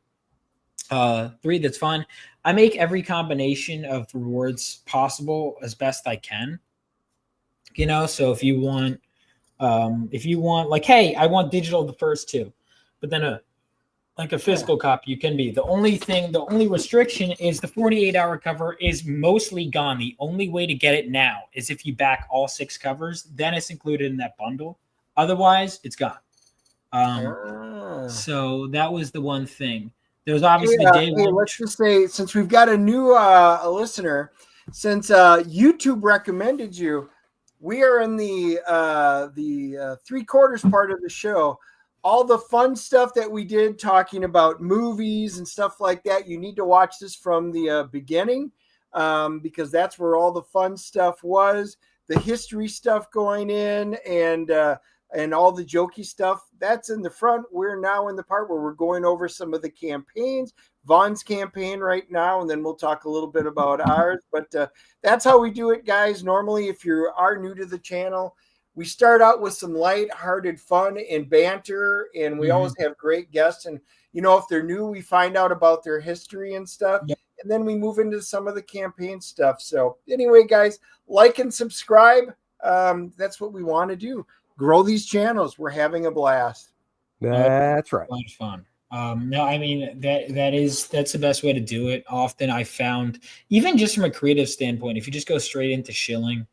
3, that's fine. I make every combination of rewards possible as best I can. So if you want like, hey, I want digital the first 2, but then a physical copy, you can be. The only restriction is the 48-hour cover is mostly gone. The only way to get it now is if you back all 6 covers, then it's included in that bundle. Otherwise, it's gone. So that was the one thing. There was obviously the day one. Let's just say, since we've got a new listener, since YouTube recommended you, we are in the 3/4 part of the show. All the fun stuff that we did talking about movies and stuff like that, you need to watch this from the beginning, because that's where all the fun stuff was. The history stuff going in and all the jokey stuff, that's in the front. We're now in the part where we're going over some of the campaigns, Vaughn's campaign right now, and then we'll talk a little bit about ours. But that's how we do it, guys. Normally, if you are new to the channel, we start out with some light-hearted fun and banter, and we always have great guests. And, if they're new, we find out about their history and stuff. Yep. And then we move into some of the campaign stuff. So anyway, guys, like and subscribe. That's what we want to do. Grow these channels. We're having a blast. That's right. A lot of fun. No, I mean, that's the best way to do it. Often I found, even just from a creative standpoint, if you just go straight into shilling,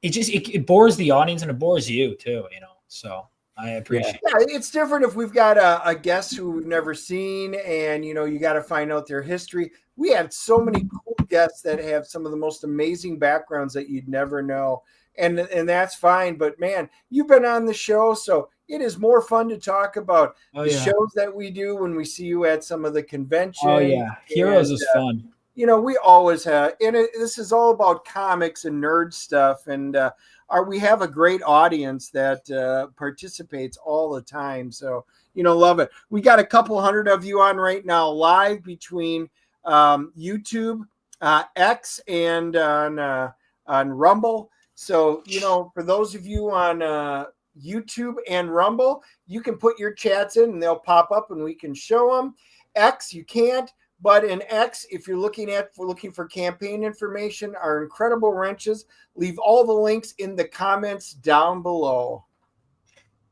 it bores the audience and it bores you too, so I appreciate it. Yeah, it's different if we've got a guest who we've never seen, and you got to find out their history. We have so many cool guests that have some of the most amazing backgrounds that you'd never know, and that's fine. But man, you've been on the show, so it is more fun to talk about shows that we do when we see you at some of the conventions. Oh yeah, Heroes is fun. We always have, and this is all about comics and nerd stuff, and we have a great audience that participates all the time. So, love it. We got a couple hundred of you on right now live between YouTube, X, and on Rumble. So, for those of you on YouTube and Rumble, you can put your chats in and they'll pop up and we can show them. X, you can't. But in X, if you're looking for campaign information, our incredible wrenches, leave all the links in the comments down below.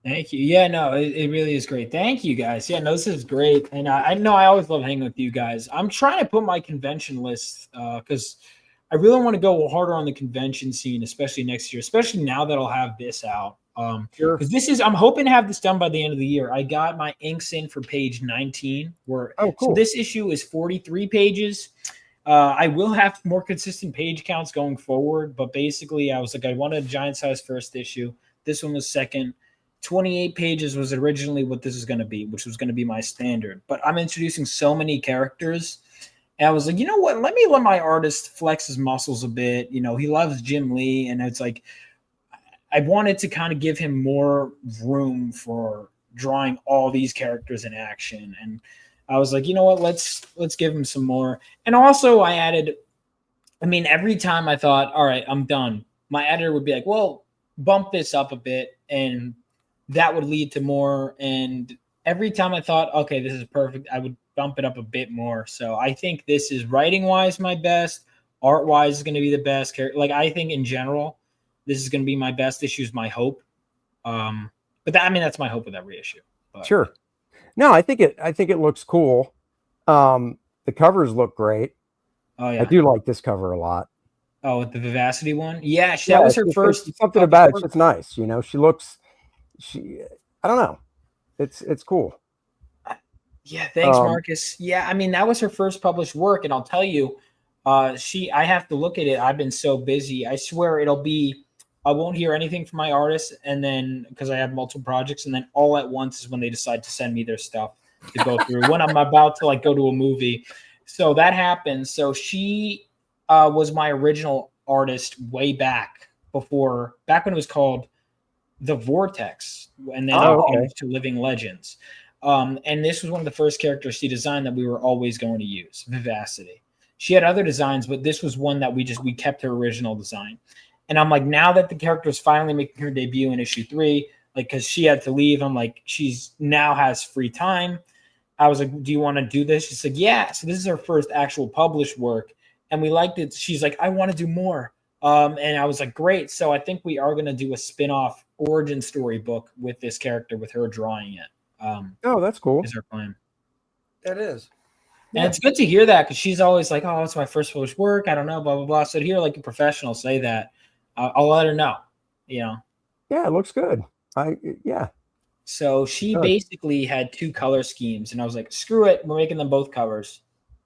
Thank you. Yeah, no, it really is great. Thank you, guys. Yeah, no, this is great. And I know I always love hanging with you guys. I'm trying to put my convention list because I really want to go harder on the convention scene, especially next year, especially now that I'll have this out. Sure. Because I'm hoping to have this done by the end of the year. I got my inks in for page 19. Cool. So this issue is 43 pages. I will have more consistent page counts going forward, but basically I was like, I wanted a giant size first issue. This one was second. 28 pages was originally what this is going to be, which was going to be my standard. But I'm introducing so many characters. And I was like, you know what? Let my artist flex his muscles a bit. He loves Jim Lee, and it's like, I wanted to kind of give him more room for drawing all these characters in action. And I was like, you know what, let's give him some more. And also I added, every time I thought, all right, I'm done, my editor would be like, well, bump this up a bit. And that would lead to more. And every time I thought, okay, this is perfect, I would bump it up a bit more. So I think this is writing wise my best, art wise is going to be the best. Like, I think in general, this is going to be my best issue, is my hope. But that's my hope with every issue. But. Sure. No, I think it looks cool. The covers look great. Oh yeah. I do like this cover a lot. Oh, with the Vivacity one? Yeah, that was her first. Something about it. It's nice. She I don't know. It's cool. Yeah. Thanks, Marcus. Yeah. That was her first published work. And I'll tell you, I have to look at it. I've been so busy. I swear I won't hear anything from my artists, and then because I have multiple projects, and then all at once is when they decide to send me their stuff to go through when I'm about to go to a movie. So that happens. So she was my original artist way back when it was called The Vortex, and then changed to Living Legends. And this was one of the first characters she designed that we were always going to use, Vivacity. She had other designs, but this was one that we kept her original design. And I'm like, now that the character is finally making her debut in issue 3, because she had to leave, I'm like, she's now has free time. I was like, do you want to do this? She said, yeah. So this is her first actual published work. And we liked it. She's like, I want to do more. And I was like, great. So I think we are going to do a spin-off origin story book with this character, with her drawing it. Oh, that's cool. Is our plan. That is. And it's good to hear that, because she's always like, oh, it's my first published work. I don't know, blah, blah, blah. So to hear like a professional say that, I'll let her know, Yeah, it looks good. Yeah. So she basically had 2 color schemes, and I was like, screw it. We're making them both covers.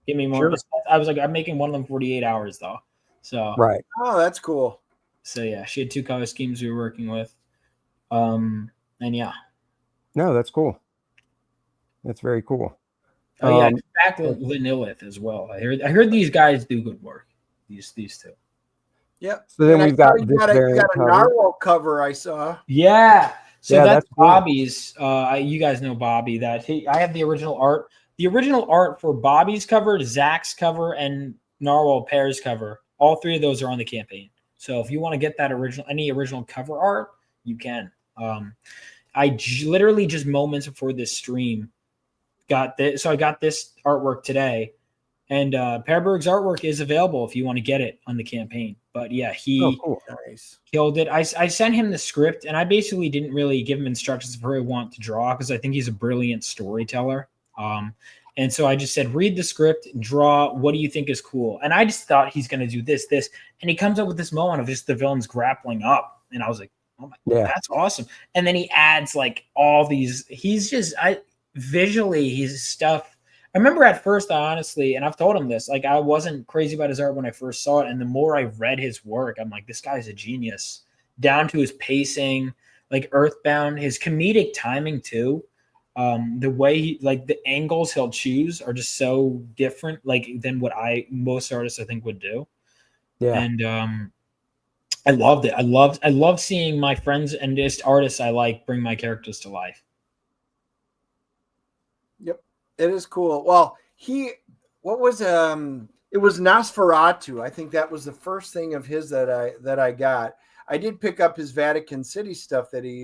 Give me more. Sure. I was like, I'm making one of them 48 hours though. So Right. Oh, that's cool. So yeah, she had 2 color schemes we were working with. And yeah. No, that's cool. That's very cool. Oh yeah, back with Lynillith as well. I heard these guys do good work. These 2. Yep. So then we've got you this got a variant cover. narwhal cover I saw. Yeah. So that's cool. Bobby's. You guys know Bobby. I have the original art. The original art for Bobby's cover, Zach's cover, and Narwhal Pear's cover. All 3 of those are on the campaign. So if you want to get that any original cover art, you can. Literally just moments before this stream got this. So I got this artwork today, and Pearberg's artwork is available if you want to get it on the campaign. But yeah, he killed it. I sent him the script, and I basically didn't really give him instructions for who I want to draw, because I think he's a brilliant storyteller. And so I just said, read the script, draw. What do you think is cool? And I just thought he's going to do this. And he comes up with this moment of just the villains grappling up. And I was like, oh my God, that's awesome. And then he adds like all these, visually, his stuff. I remember at first, honestly, and I've told him this, like I wasn't crazy about his art when I first saw it. And the more I read his work, I'm like, this guy's a genius, down to his pacing, like Earthbound, his comedic timing too. The way the angles he'll choose are just so different, than what most artists I think would do. Yeah. And I loved it. I love seeing my friends and just artists I like bring my characters to life. Yep. It is cool. Well, it was Nosferatu. I think that was the first thing of his that I got. I did pick up his Vatican City stuff that he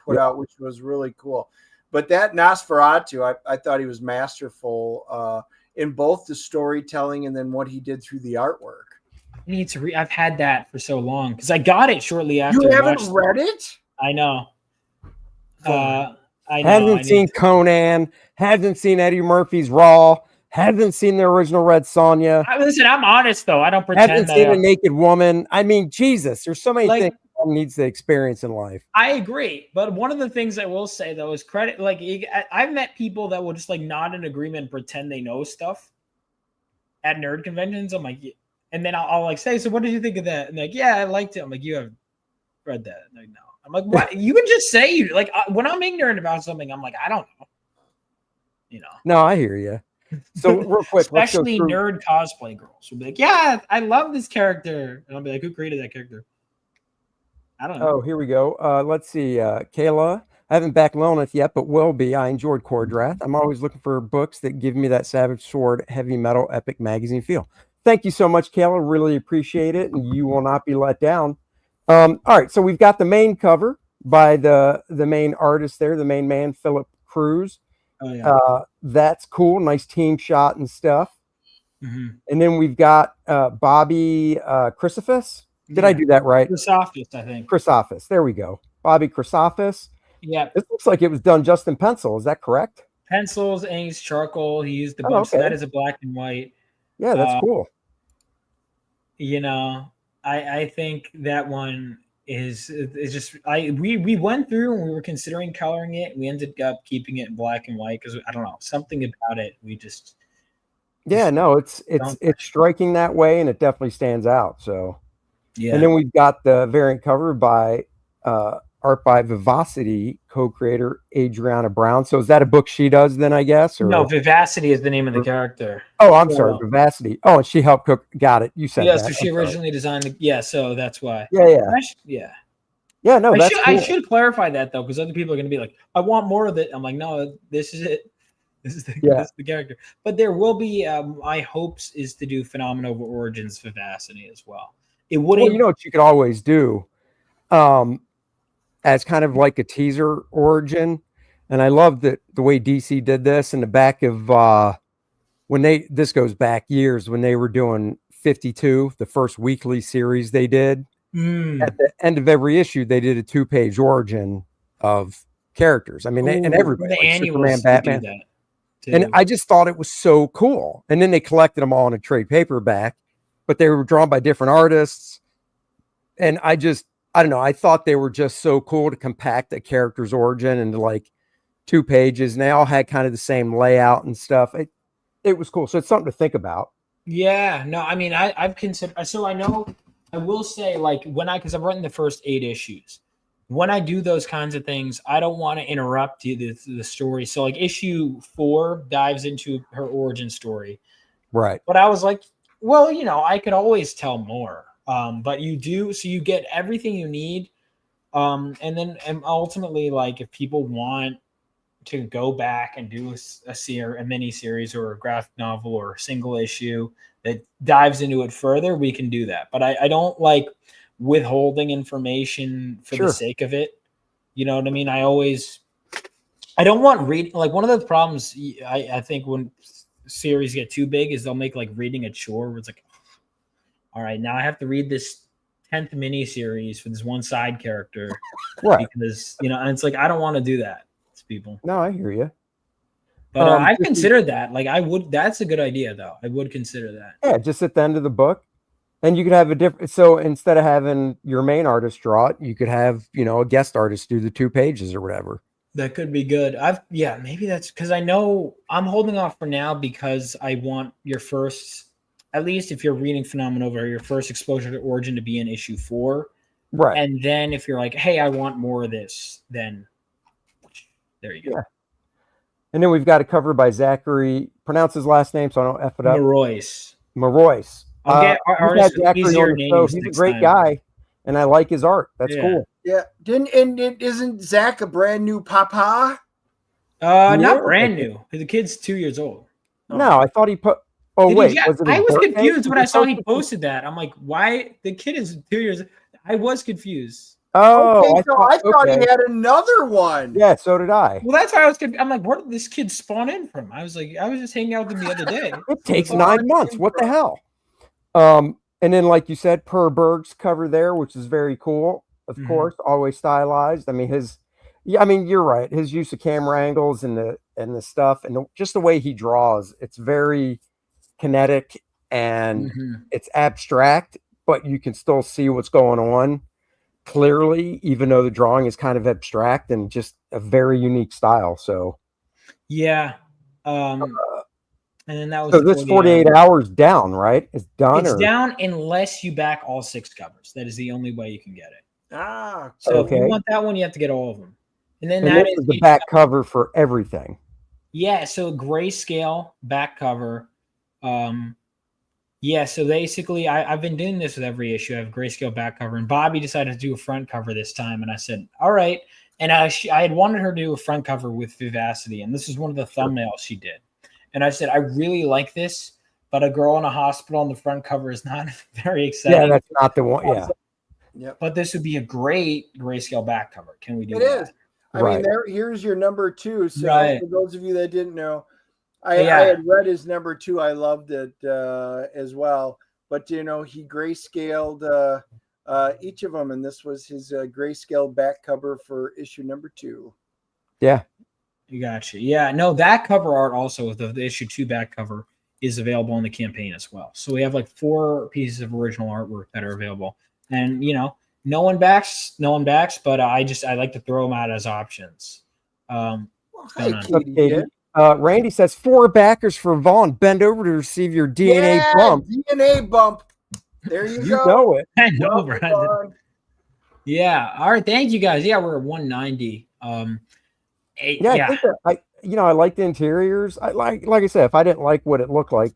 put out, which was really cool. But that Nosferatu, I thought he was masterful in both the storytelling and then what he did through the artwork. I need to I've had that for so long because I got it shortly after. You haven't read it? I know. I know. Hasn't seen Conan. Hasn't seen Eddie Murphy's Raw. Hasn't seen the original Red Sonja. Listen, I'm honest though. I don't pretend. Haven't seen a naked woman. I mean, Jesus, there's so many things one needs to experience in life. I agree, but one of the things I will say though is credit. I've met people that will just nod in agreement and pretend they know stuff at nerd conventions. I'm like, and then I'll say, so what did you think of that? And yeah, I liked it. I'm like, you haven't read that? I'm like, no. I'm like, what? You can just say when I'm ignorant about something, I'm like, I don't know. No, I hear you. So real quick, especially nerd cosplay girls will be like, yeah, I love this character, and I'll be like, who created that character? I don't know. Oh, here we go. Let's see. Kayla, I haven't backed Lilith yet, but will be. I enjoyed Cordrath. I'm always looking for books that give me that Savage Sword heavy metal epic magazine feel. Thank you so much, Kayla. Really appreciate it, and you will not be let down. All right, so we've got the main cover by the main artist there, the main man, Philip Cruz. Oh, yeah. That's cool. Nice team shot and stuff. Mm-hmm. And then we've got Bobby Chrysophus. Did I do that right? Chrysophus, I think. Chrysophus. There we go. Bobby Chrysophus. Yeah. This looks like it was done just in pencil. Is that correct? Pencils, inks, charcoal. He used the bunch. Okay. So that is a black and white. Yeah, that's cool. I think that one is just we went through and we were considering coloring it. We ended up keeping it in black and white because I don't know, something about it. We just it's striking that way, and it definitely stands out. So yeah. And then we've got the variant cover by art by Vivacity co-creator Adriana Brown. So is that a book she does then, I guess? Or? No, Vivacity is the name of the character. Oh, I'm sorry, Vivacity. Oh, and she helped cook. Got it. You said that. So she originally designed so that's why. Yeah, no, I should clarify that though, because other people are going to be like, I want more of it. I'm like, no, this is it. This is the character. But there will be, my hopes is to do Phenomenova Origins Vivacity as well. It wouldn't. Well, you know what you could always do, as kind of like a teaser origin. And I love that the way DC did this in the back of this goes back years when they were doing 52, the first weekly series they did. At the end of every issue, they did a 2-page origin of characters. I mean, and everybody, the like annuals Superman, Batman. do that too. And I just thought it was so cool. And then they collected them all in a trade paperback, but they were drawn by different artists. And I don't know. I thought they were just so cool to compact a character's origin into like 2 pages. And they all had kind of the same layout and stuff. It was cool. So it's something to think about. Yeah, no, I mean, I've considered, so I know, I will say, like, because I've written the first 8 issues. When I do those kinds of things, I don't want to interrupt the story. So, like, issue 4 dives into her origin story. Right. But I was like, well, I could always tell more. But you do, so you get everything you need. And ultimately, like, if people want to go back and do a mini series or a graphic novel or a single issue that dives into it further, we can do that. But I don't like withholding information for the sake of it. You know what I mean? I don't want reading. Like, one of the problems I think when series get too big is they'll make like reading a chore where it's like, all right, now I have to read this 10th mini series for this one side character. Right. Because, and it's like, I don't want to do that. People. No, I hear you. But I've considered that. Like, that's a good idea, though. I would consider that. Yeah, just at the end of the book. And you could have a different, so instead of having your main artist draw it, you could have, a guest artist do the 2 pages or whatever. That could be good. Maybe that's because I know I'm holding off for now because I want your first, at least if you're reading Phenomenova, your first exposure to Origin to be in issue 4. Right. And then if you're like, hey, I want more of this, then there you go. Yeah. And then we've got a cover by Zachary. Pronounce his last name so I don't F it up. Marois. I'll get our artist easier names. He's a great guy, and I like his art. That's cool. Yeah. Isn't Zach a brand new papa? Not brand new. The kid's 2 years old. No, I thought he put. Oh wait, I was confused when I saw he posted that. I'm like, why? The kid is 2 years. I was confused. Oh, okay, I thought he had another one. Yeah, so did I. Well, that's why I was confused. I'm like, where did this kid spawn in from? I was just hanging out with him the other day. It takes 9 months. What the hell? And then, like you said, Per Berg's cover there, which is very cool. Of course, always stylized. I mean, you're right. His use of camera angles and the stuff and just the way he draws, it's very kinetic and it's abstract, but you can still see what's going on clearly, even though the drawing is kind of abstract and just a very unique style. So yeah. And then that was so this 48 hours down, right? It's done. It's down unless you back all 6 covers. That is the only way you can get it. So if you want that one, you have to get all of them. And then that is the back cover for everything. Yeah, so grayscale back cover. Yeah, so basically, I've been doing this with every issue. I have grayscale back cover, and Bobby decided to do a front cover this time, and I said, all right. And I had wanted her to do a front cover with Vivacity, and this is one of the thumbnails she did. And I said, I really like this, but a girl in a hospital on the front cover is not very exciting. Yeah, that's not the one. Yeah. Yep. But this would be a great grayscale back cover. Can we do it that? Is. I mean, here's your number 2. So for those of you that didn't know, I had read his number 2. I loved it as well. But, he grayscaled each of them. And this was his grayscale back cover for issue number 2. Yeah. You gotcha. Yeah. No, that cover art also with the issue 2 back cover is available on the campaign as well. So we have like 4 pieces of original artwork that are available. And, no one backs, but I like to throw them out as options. Randy says 4 backers for Vaughn. Bend over to receive your DNA bump. DNA bump. There you go. You know it. I know, Brandon. Yeah. All right. Thank you guys. Yeah, we're at 190. I like the interiors. Like I said, if I didn't like what it looked like,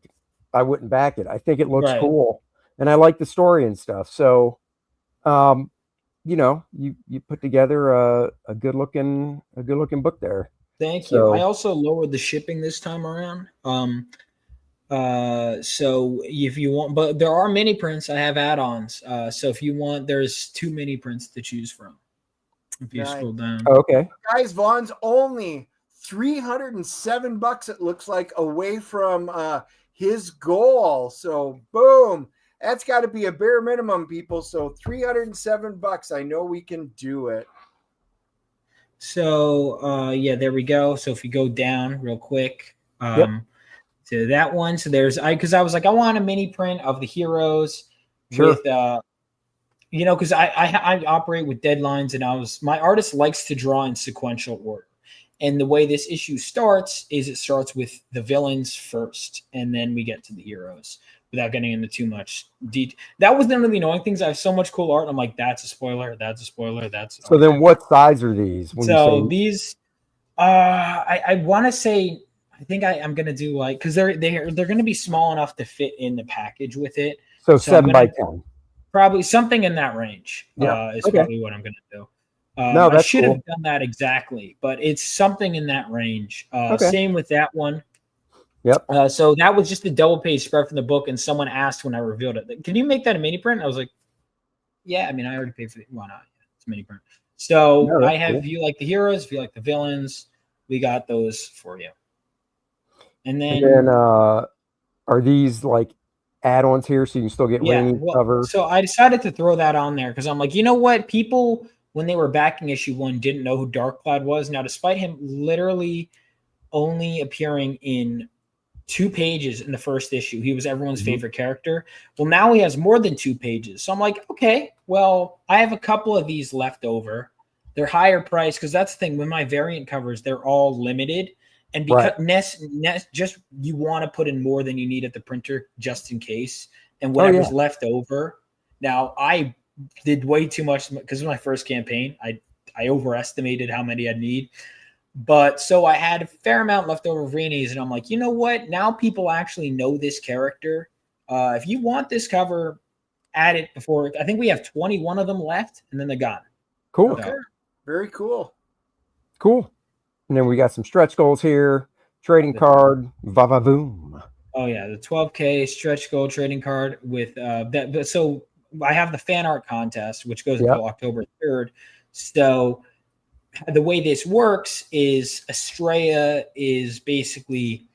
I wouldn't back it. I think it looks cool, and I like the story and stuff. So, you put together a good looking book there. Thank you. I also lowered the shipping this time around. So if you want, but there are mini prints. I have add-ons. So if you want, there's 2 mini prints to choose from. If you scroll down. Okay. Guys, Vaughn's only $307, it looks like, away from his goal. So boom, that's got to be a bare minimum, people. So $307. I know we can do it. So yeah, there we go. So if you go down real quick to that one, so because I was like, I want a mini print of the heroes with because I operate with deadlines, and my artist likes to draw in sequential order. And the way this issue starts is it starts with the villains first, and then we get to the heroes without getting into too much detail. That was one of the annoying things. I have so much cool art, and I'm like, that's a spoiler, that's a spoiler, that's So then what size are these? These, I want to say, I think I'm going to do because they're going to be small enough to fit in the package with it. So 7 by 10. Probably something in that range is probably what I'm going to do. I should have done that exactly, but it's something in that range. Same with that one. Yep. So that was just a double page spread from the book, and someone asked when I revealed it, "Can you make that a mini print?" I was like, "Yeah, I mean, I already paid for it. Why not? It's a mini print." So I have, if you like the heroes, if you like the villains, we got those for you. And then are these like add-ons here so you can still get rainy cover? So I decided to throw that on there because I'm like, you know what? People, when they were backing issue 1, didn't know who Dark Cloud was. Now, despite him literally only appearing in 2 pages in the first issue, he was everyone's favorite character. Well, now he has more than 2 pages. So I'm like, okay, well, I have a couple of these left over. They're higher price because that's the thing. With my variant covers, they're all limited. And because just you want to put in more than you need at the printer just in case. And whatever's left over. Now, I did way too much because it was my first campaign. I overestimated how many I'd need. But so I had a fair amount left over of Rainey's, and I'm like, you know what? Now people actually know this character. If you want this cover, add it before. I think we have 21 of them left, and then they're gone. Cool. Okay. Very cool. Cool. And then we got some stretch goals here. Trading card. Va-va-voom. Oh, yeah. The 12K stretch goal trading card with that. So I have the fan art contest, which goes until October 3rd. So the way this works is Estrella is basically,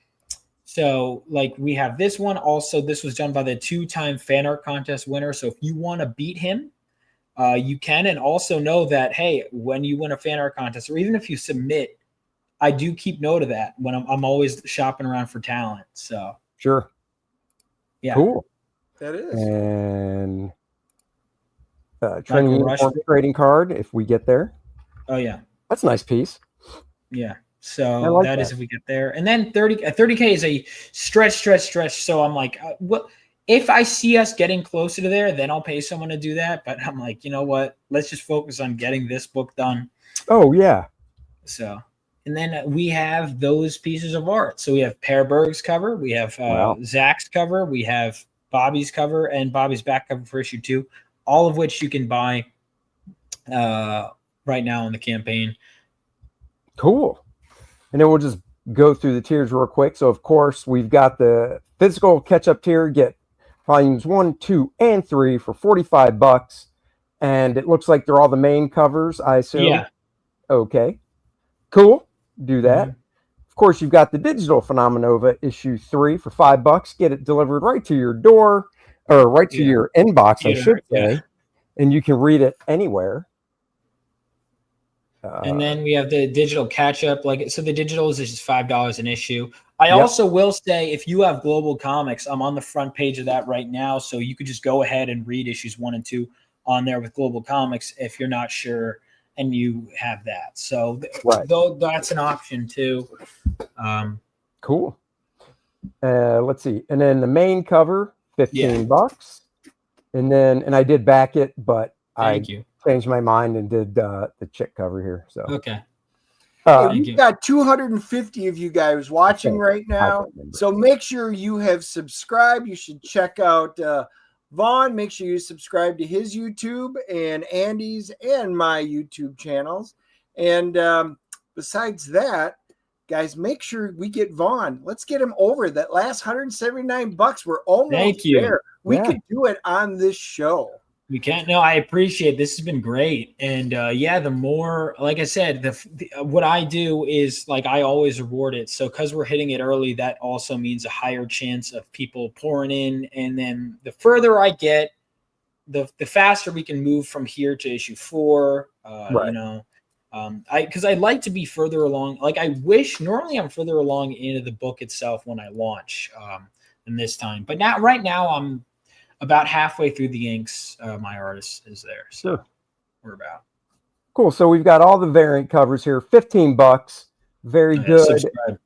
so like we have this one. Also, this was done by the 2-time fan art contest winner. So if you want to beat him, you can. And also know that, hey, when you win a fan art contest, or even if you submit, I do keep note of that when I'm always shopping around for talent. So sure. Yeah. Cool. That is. And trading card if we get there. Oh, yeah. That's a nice piece. Yeah. So that is if we get there. And then 30K is a stretch. So I'm like, what if I see us getting closer to there, then I'll pay someone to do that. But I'm like, you know what? Let's just focus on getting this book done. Oh, yeah. So, and then we have those pieces of art. So we have Per Berg's cover. We have Zach's cover. We have Bobby's cover and Bobby's back cover for issue 2, all of which you can buy right now in the campaign. Cool. And then we'll just go through the tiers real quick. So, of course, we've got the physical catch-up tier. Get volumes 1, 2, and 3 for $45. And it looks like they're all the main covers, I assume. Yeah. Okay. Cool. Do that. Of course, you've got the digital Phenomenova issue 3 for $5. Get it delivered right to your door, or right to your inbox, I should say. And you can read it anywhere. And then we have the digital catch-up. So the digital is just $5 an issue. I also will say, if you have Global Comics, I'm on the front page of that right now, so you could just go ahead and read issues 1 and 2 on there with Global Comics if you're not sure and you have that. So though that's an option too. Cool. Let's see. And then the main cover, $15. And I did back it, but Thank you. Changed my mind and did the chick cover here. So okay. We've got 250 of you guys watching right now. So make sure you have subscribed. You should check out Vaughn. Make sure you subscribe to his YouTube and Andy's and my YouTube channels. And besides that, guys, make sure we get Vaughn. Let's get him over that last $179. We're almost there. We could do it on this show. We can't. No, I appreciate this. Has been great, and yeah, the more, like I said, what I do is like I always reward it. So because we're hitting it early, that also means a higher chance of people pouring in, and then the further I get, the faster we can move from here to issue 4. Right. You know, because I like to be further along. Like I wish normally I'm further along into the book itself when I launch than this time, but now right now I'm about halfway through the inks. My artist is there, so Sure. we're about Cool. So we've got all the variant covers here, $15. Very good. subscribe.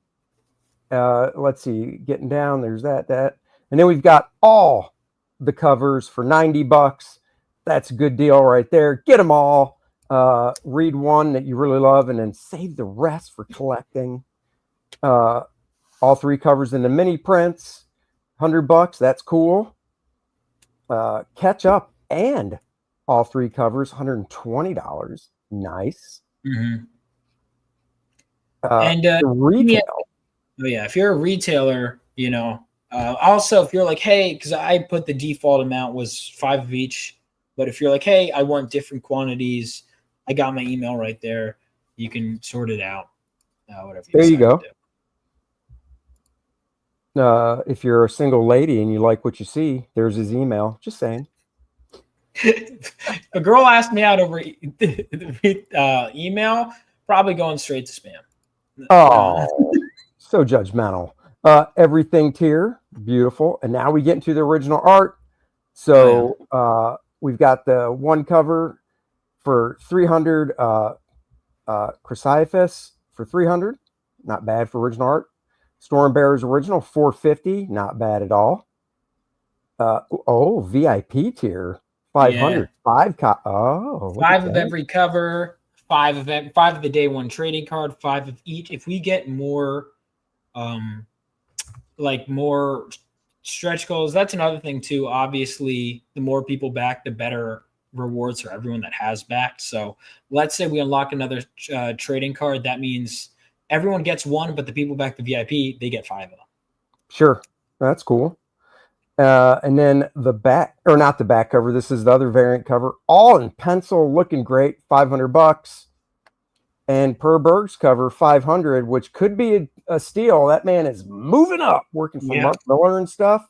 Let's see, getting down. There's that, and then we've got all the covers for $90. That's a good deal right there. Get them all. Read one that you really love, and then save the rest for collecting. All 3 covers in the mini prints, $100. That's cool. Catch up and all 3 covers, $120. Nice. Mm-hmm. And retail. Oh yeah, if you're a retailer, you know. Also, if you're like, hey, because I put the default amount was 5 of each, but if you're like, hey, I want different quantities, I got my email right there. You can sort it out. Whatever. There you go. If you're a single lady and you like what you see, there's his email. Just saying. A girl asked me out over email, probably going straight to spam. Oh, so judgmental. Everything tier, beautiful. And now we get into the original art. So we've got the one cover for 300, Chrysippus for 300. Not bad for original art. Storm Bearers original, 450. Not bad at all. VIP tier, 500. Yeah. 5 of every cover, 5 of the day 1 trading card, 5 of each. If we get more more stretch goals, that's another thing too. Obviously, the more people back, the better rewards for everyone that has backed. So let's say we unlock another trading card. That means everyone gets 1, but the people back the VIP, they get 5 of them. Sure. That's cool. And then the back, or not the back cover, this is the other variant cover, all in pencil, looking great, $500. And per Berg's cover, 500, which could be a steal. That man is moving up, working for Mark Miller and stuff.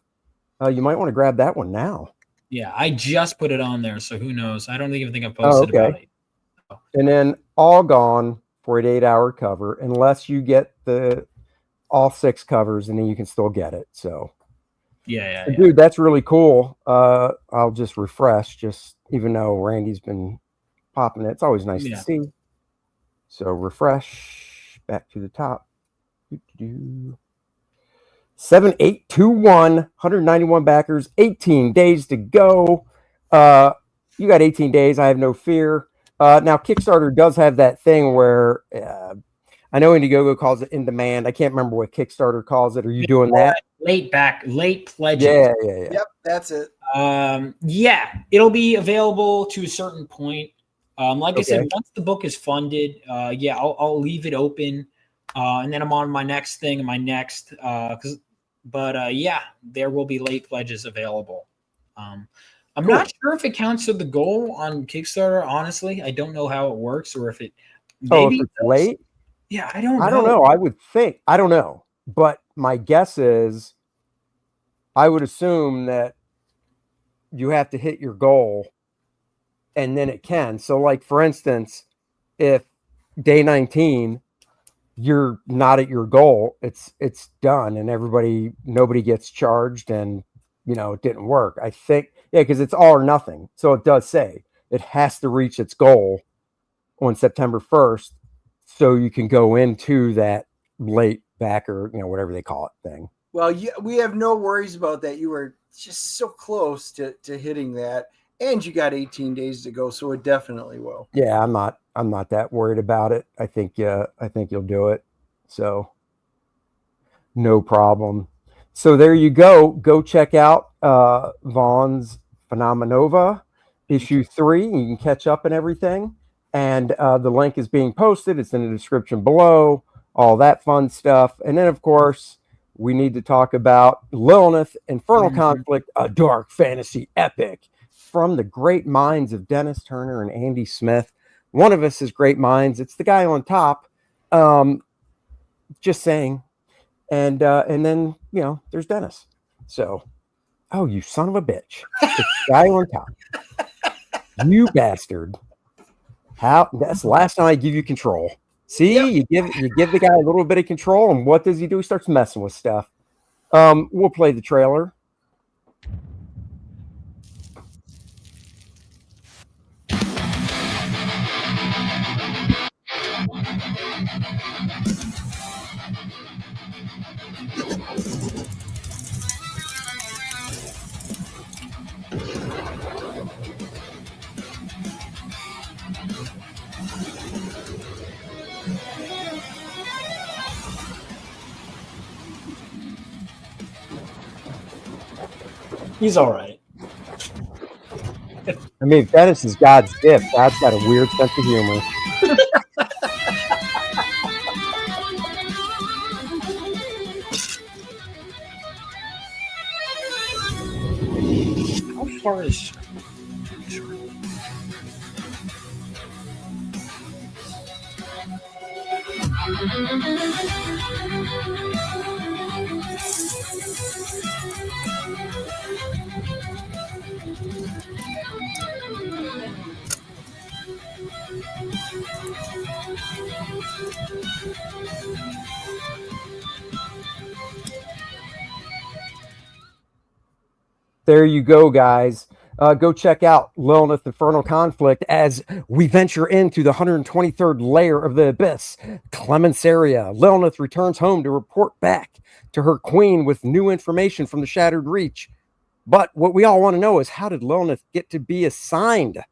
You might want to grab that one now. Yeah, I just put it on there, so who knows? I don't even think I've posted about it. And then all gone for an 8-hour cover, unless you get all 6 covers, and then you can still get it. So, dude, that's really cool. I'll just refresh, just even though Randy's been popping it. It's always nice to see. So refresh back to the top. 7821, 191 backers, 18 days to go. You got 18 days. I have no fear. Now Kickstarter does have that thing where I know Indiegogo calls it in demand. I can't remember what Kickstarter calls it. Are you doing that? Late pledges. Yeah. Yep, that's it. It'll be available to a certain point. I said, once the book is funded, I'll leave it open, and then I'm on my next thing and my next. There will be late pledges available. I'm not sure if it counts as the goal on Kickstarter. Honestly, I don't know how it works, or if it maybe it's late. Yeah, I don't know. I would think. I don't know, but my guess is, I would assume that you have to hit your goal. And then it can. So, like, for instance, if day 19, you're not at your goal, it's done, and nobody gets charged, and it didn't work. I think, because it's all or nothing. So it does say it has to reach its goal on September 1st, so you can go into that late backer, whatever they call it thing. Well, we have no worries about that. You were just so close to hitting that. And you got 18 days to go, so it definitely will. Yeah, I'm not that worried about it. I think you'll do it. So no problem. So there you go. Go check out Vaughn's Phenomenova issue 3. You can catch up and everything. And the link is being posted. It's in the description below. All that fun stuff. And then, of course, we need to talk about Lilith, Infernal Conflict, a dark fantasy epic. from the great minds of Dennis Turner and Andy Smith. One of us is great minds. It's the guy on top. Just saying. And then, there's Dennis. So, oh, you son of a bitch. It's the guy on top. You bastard. That's the last time I give you control. See, you give the guy a little bit of control, and what does he do? He starts messing with stuff. We'll play the trailer. He's all right. I mean, if Dennis is God's gift, God's got a weird sense of humor. How far is? There you go, guys. Go check out Lilith Infernal Conflict as we venture into the 123rd layer of the abyss, Clemenceria. Lilith returns home to report back to her queen with new information from the Shattered Reach. But what we all want to know is, how did Lilith get to be assigned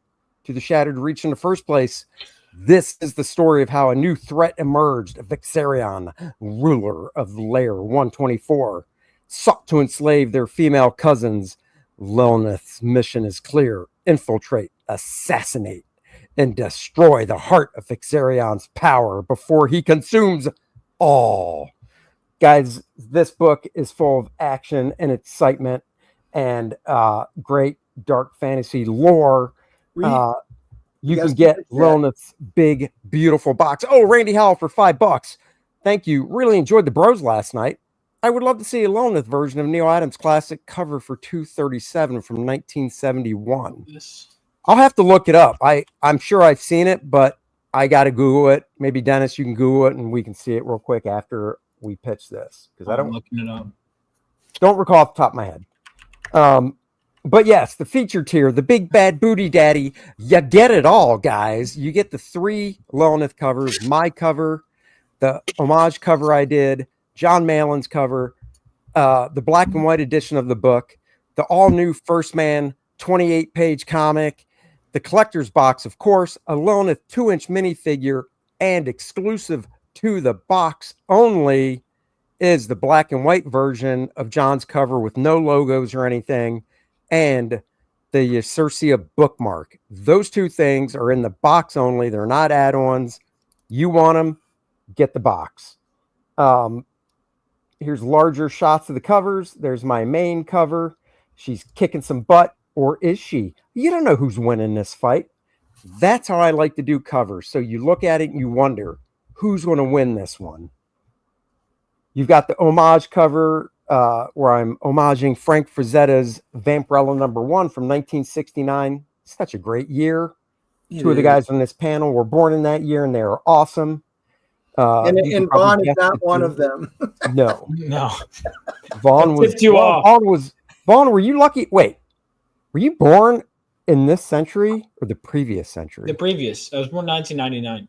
to the Shattered Reach in the first place? This is the story of how a new threat emerged. Vixarion, ruler of Layer 124, sought to enslave their female cousins. Lilith's mission is clear: infiltrate, assassinate, and destroy the heart of Vixarion's power before he consumes all. Guys, this book is full of action and excitement and great dark fantasy lore. You can get Lilith's big, beautiful box. Oh, Randy Howell for $5. Thank you. Really enjoyed the Bros last night. I would love to see a Lilith version of Neil Adams' classic cover for $237 from 1971. I'll have to look it up. I'm sure I've seen it, but I got to Google it. Maybe Dennis, you can Google it and we can see it real quick after we pitch this, because I'm looking it up. Don't recall off the top of my head. But yes, the feature tier, the big bad booty daddy, you get it all, guys. You get the 3 Lilith covers, my cover, the homage cover I did, John Malin's cover, the black and white edition of the book, the all-new First Man 28-page comic, the collector's box, of course, a Lilith 2-inch minifigure, and exclusive to the box only is the black and white version of John's cover with no logos or anything, and the Circia bookmark. Those 2 things are in the box only. They're not add-ons. You want them, get the box. Here's larger shots of the covers. There's my main cover. She's kicking some butt, or is she? You don't know who's winning this fight. That's how I like to do covers. So you look at it and you wonder, who's going to win this one? You've got the homage cover where I'm homaging Frank Frazetta's Vampirella #1 from 1969. Such a great year. 2 of the guys on this panel were born in that year, and they are awesome. And Vaughn is not one of them. No. Vaughn was Vaughn, were you lucky? Wait, were you born in this century or the previous century? The previous. I was born 1999.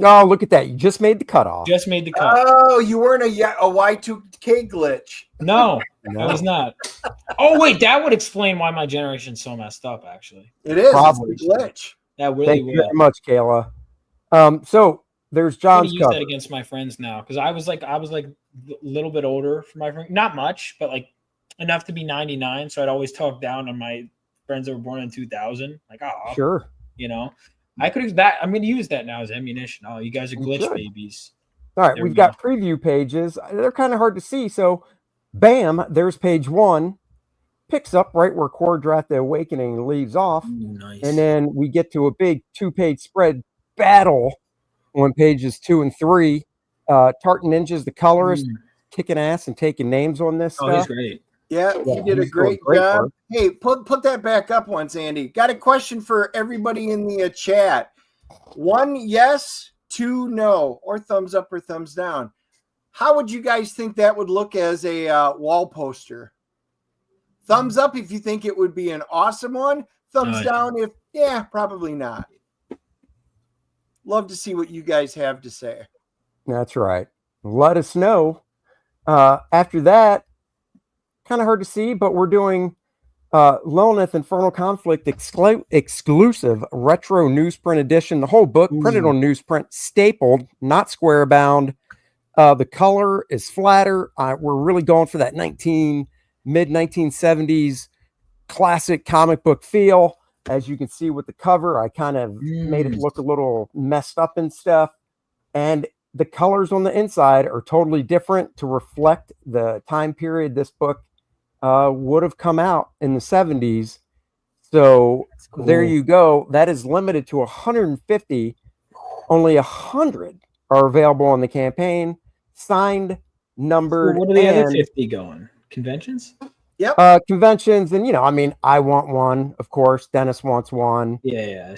Oh, look at that. You just made the cutoff. Just made the cut. Oh, you weren't a Y2K glitch. No, I was not. Oh, wait, that would explain why my generation's so messed up, actually. It is. Probably. It's a glitch. That really Thank you very much, Kayla. So there's John's use that against my friends now, because I was like a little bit older for my friend, not much, but like enough to be 99. So I'd always talk down on my friends that were born in 2000. Like, oh, sure, I could use that. I'm going to use that now as ammunition. Oh, you guys are glitch babies. All right, we've got preview pages. They're kind of hard to see. So, bam, there's page 1. picks up right where Core Draft The Awakening leaves off. Nice. And then we get to a big 2-page spread battle on pages 2 and 3. Tartan Ninja's the colorist, kicking ass and taking names on this Oh, stuff. he's great. Yeah, he did a he's doing great job. work. Hey, put that back up once, Andy. Got a question for everybody in the chat. 1 yes, 2 no, or thumbs up or thumbs down. How would you guys think that would look as a wall poster? Thumbs up if you think it would be an awesome one. Thumbs down if, probably not. Love to see what you guys have to say. That's right. Let us know. After that, kind of hard to see, but we're doing Lilith Infernal Conflict exclusive retro newsprint edition. The whole book printed on newsprint, stapled, not square bound. The color is flatter. We're really going for that mid 1970s classic comic book feel. As you can see with the cover, I kind of made it look a little messed up and stuff. And the colors on the inside are totally different to reflect the time period this book would have come out in the 70s. So there you go. That is limited to 150. Only 100 are available on the campaign. Signed, numbered. What are the other 50 going? Conventions? Yep. Conventions, and I mean, I want one, of course. Dennis wants one. Yeah.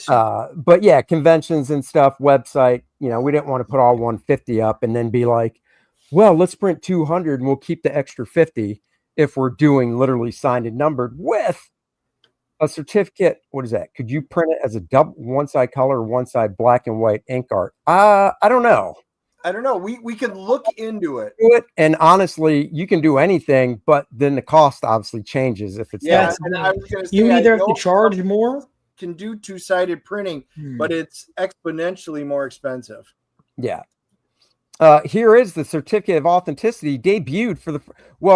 But yeah, conventions and stuff, website. We didn't want to put all 150 up and then be like, well, let's print 200 and we'll keep the extra 50 if we're doing literally signed and numbered with a certificate. What is that? Could you print it as a double, one side color, one side black and white ink art? I don't know. We could look into it. And honestly, you can do anything, but then the cost obviously changes if it's and I was going to say, you either have to charge more. Can do two-sided printing, but it's exponentially more expensive. Yeah. Here is the certificate of authenticity, debuted for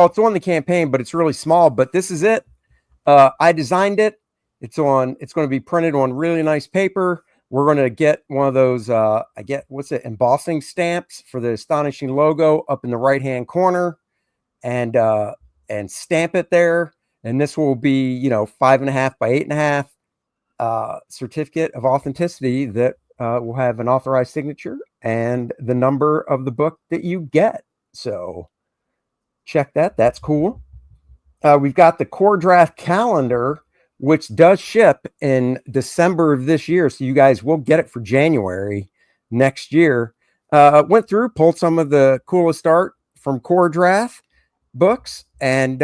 it's on the campaign, but it's really small. But this is it. I designed it. It's going to be printed on really nice paper. We're going to get one of those, embossing stamps for the Astonishing logo up in the right-hand corner and stamp it there. And this will be, 5.5 by 8.5 certificate of authenticity that will have an authorized signature and the number of the book that you get. So check that. That's cool. We've got the Core Draft calendar, which does ship in December of this year. So you guys will get it for January next year. Went through, pulled some of the coolest art from Core Draft books and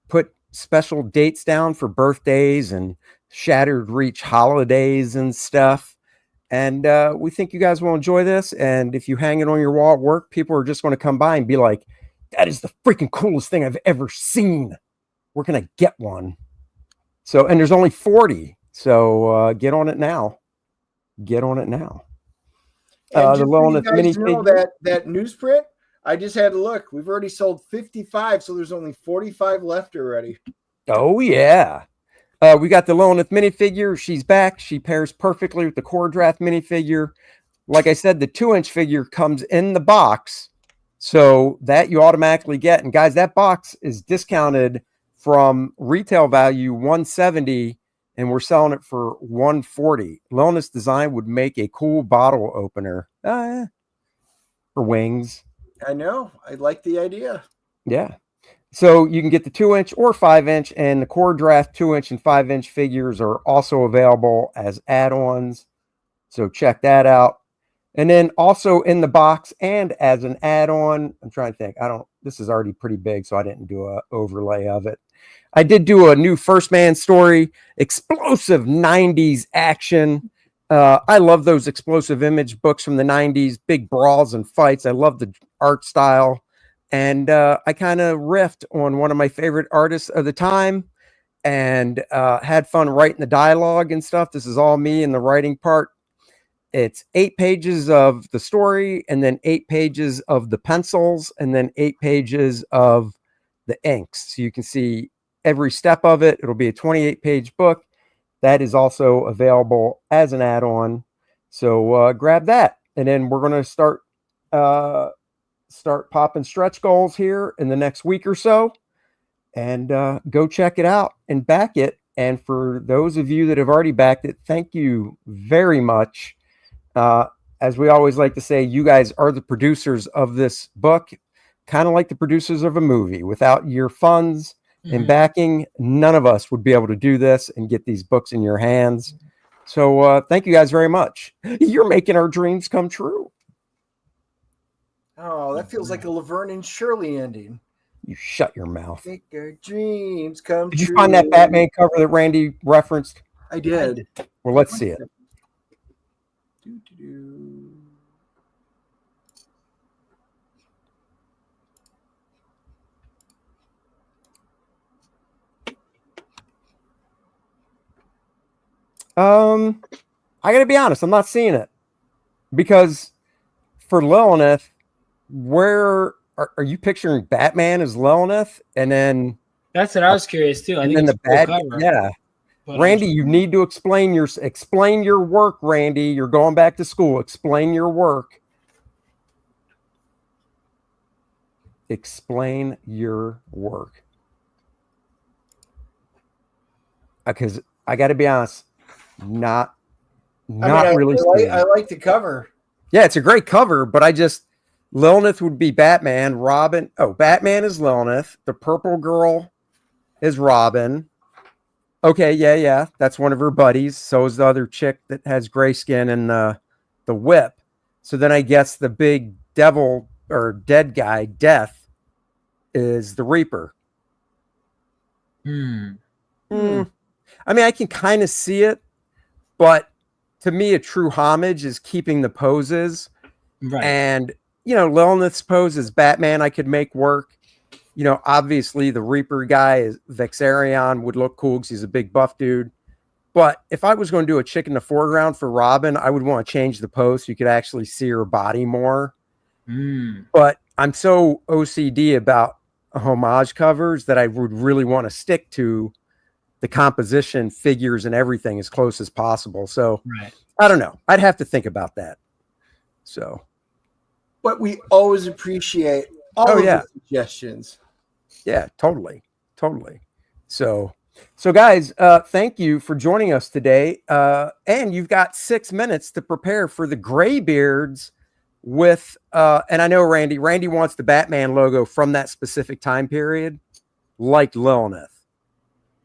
put special dates down for birthdays and Shattered Reach holidays and stuff. And we think you guys will enjoy this. And if you hang it on your wall at work, people are just going to come by and be like, that is the freaking coolest thing I've ever seen. We're going to get one. So, and there's only 40. So get on it now. The Lilith mini that newsprint, I just had to look. We've already sold 55, so there's only 45 left already. Oh, yeah. We got the Lilith minifigure. She's back. She pairs perfectly with the Core Draft minifigure. Like I said, the 2-inch figure comes in the box. So that you automatically get. And guys, that box is discounted from retail value $170, and we're selling it for $140. Lilith's design would make a cool bottle opener for wings. I know. I like the idea. Yeah. So you can get the 2-inch or 5-inch, and the Core Draft 2-inch and 5-inch figures are also available as add-ons. So check that out. And then also in the box and as an add-on, I'm trying to think. This is already pretty big, so I didn't do an overlay of it. I did do a new First Man story, explosive 90s action. I love those explosive image books from the 90s, big brawls and fights. I love the art style. And I kind of riffed on one of my favorite artists of the time and had fun writing the dialogue and stuff. This is all me in the writing part. It's 8 pages of the story and then 8 pages of the pencils and then 8 pages of the inks. So you can see every step of it. It'll be a 28-page book. That is also available as an add-on. So grab that. And then we're going to start popping stretch goals here in the next week or so. and go check it out and back it. And for those of you that have already backed it, thank you very much. As we always like to say, you guys are the producers of this book, kind of like the producers of a movie. Without your funds and backing, none of us would be able to do this and get these books in your hands. So thank you guys very much. You're making our dreams come true. Oh, that feels like a Laverne and Shirley ending. You shut your mouth. Make our dreams come true. Did you find that Batman cover that Randy referenced? I did. Well, let's see it. I gotta be honest, I'm not seeing it because for Lilith, where are you picturing Batman as Lilith? And then that's what I was curious too. I think it's the bad, cover. yeah. But Randy, you need to explain your work, Randy. You're going back to school. Explain your work. Explain your work. Because I got to be honest, not really. I like the cover. Yeah, it's a great cover, but Lilith would be Batman. Robin. Oh, Batman is Lilith. The purple girl is Robin. Okay, yeah. That's one of her buddies. So is the other chick that has gray skin and the whip. So then I guess the big devil or dead guy, Death, is the Reaper. I mean, I can kind of see it, but to me, a true homage is keeping the poses. Right. And, Lilith's pose as Batman, I could make work. Obviously the Reaper guy is Vexarion would look cool because he's a big buff dude. But if I was going to do a chick in the foreground for Robin, I would want to change the pose so you could actually see her body more. But I'm so OCD about homage covers that I would really want to stick to the composition, figures, and everything as close as possible. So I don't know. I'd have to think about that. So, but we always appreciate all of the suggestions. Yeah, totally. So guys, thank you for joining us today. And you've got 6 minutes to prepare for the Graybeards with, and I know Randy wants the Batman logo from that specific time period, like Lilith.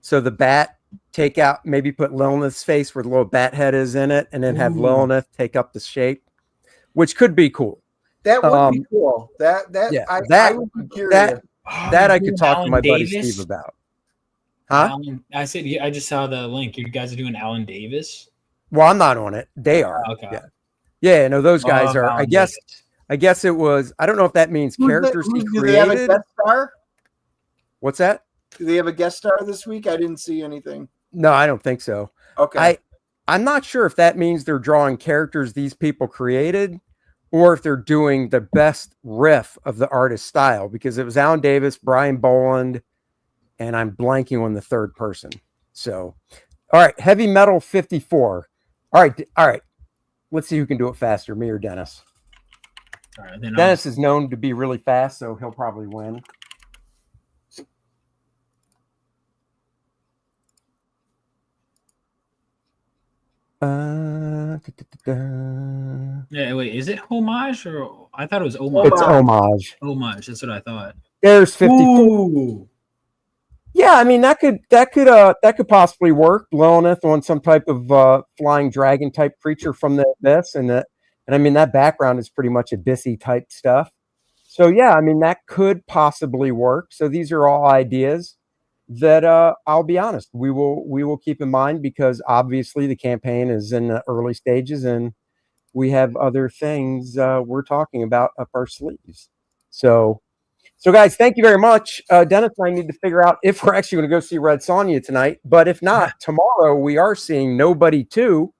So the bat take out, maybe put Lilith's face where the little bat head is in it, and then have Lilith take up the shape, which could be cool. That would be cool. I would be curious. That I could talk to my buddy Steve about. Huh? I said I just saw the link. You guys are doing Alan Davis. Well, I'm not on it. They are. Okay. Yeah. No, those guys are. I guess it was. I don't know if that means characters he created. Do they have a guest star? What's that? Do they have a guest star this week? I didn't see anything. No, I don't think so. Okay. I'm not sure if that means they're drawing characters these people created, or if they're doing the best riff of the artist style, because it was Alan Davis, Brian Boland, and I'm blanking on the third person. So, all right, Heavy Metal 54. All right. Let's see who can do it faster, me or Dennis. All right, then Dennis is known to be really fast, so he'll probably win. Yeah, wait, is it homage or I thought it was homage? It's homage. Homage, that's what I thought. There's 54. Ooh. Yeah, I mean that could possibly work. Lilith on some type of flying dragon type creature from the abyss, and I mean that background is pretty much abyssy type stuff. So yeah, I mean that could possibly work. So these are all ideas that I'll be honest, we will keep in mind, because obviously the campaign is in the early stages and we have other things we're talking about up our sleeves. So guys, thank you very much. Dennis and I need to figure out if we're actually going to go see Red Sonja tonight, but if not, tomorrow we are seeing Nobody 2.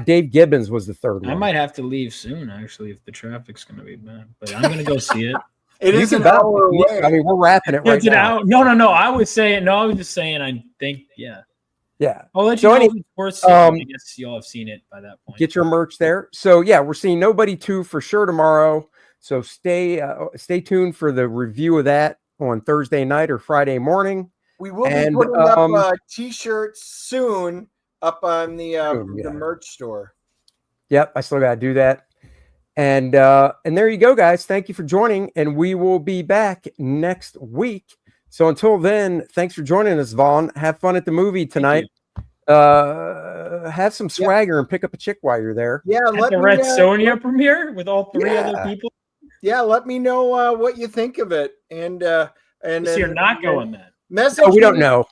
Dave Gibbons was the third one. I might have to leave soon, actually, if the traffic's going to be bad, but I'm going to go see it. It is an hour away. I mean, we're wrapping it right now. No. I was just saying, I think, yeah. I'll let you know if it's worth seeing. I guess y'all have seen it by that point. Get your merch there. So yeah, we're seeing Nobody 2 for sure tomorrow. So stay tuned for the review of that. on Thursday night or Friday morning. We will be And, putting up t-shirts soon up on the yeah. merch store. Yep, I still got to do that. And there you go, guys. Thank you for joining, and we will be back next week. So until then, thanks for joining us, Vaughn. Have fun at the movie tonight. Have some swagger and pick up a chick while you're there. Yeah, At the Red Sonja premiere with all three other people. Yeah, let me know what you think of it. And So you're not going then. Message we don't me. know.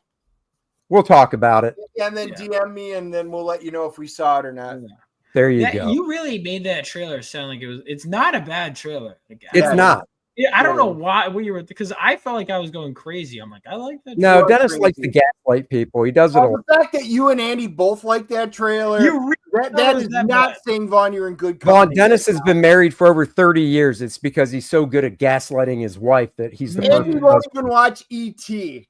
We'll talk about it. And then DM me, and then we'll let you know if we saw it or not. There you go. You really made that trailer sound like it's not a bad trailer. It's not. Yeah, I don't know why we were, because I felt like I was going crazy. I'm like, I like that. No, Dennis likes to gaslight people. He does it a lot. The fact that you and Andy both like that trailer, that is not saying, Vaughn, you're in good company. Vaughn, Dennis has been married for over 30 years. It's because he's so good at gaslighting his wife that he's the Andy won't even watch E.T.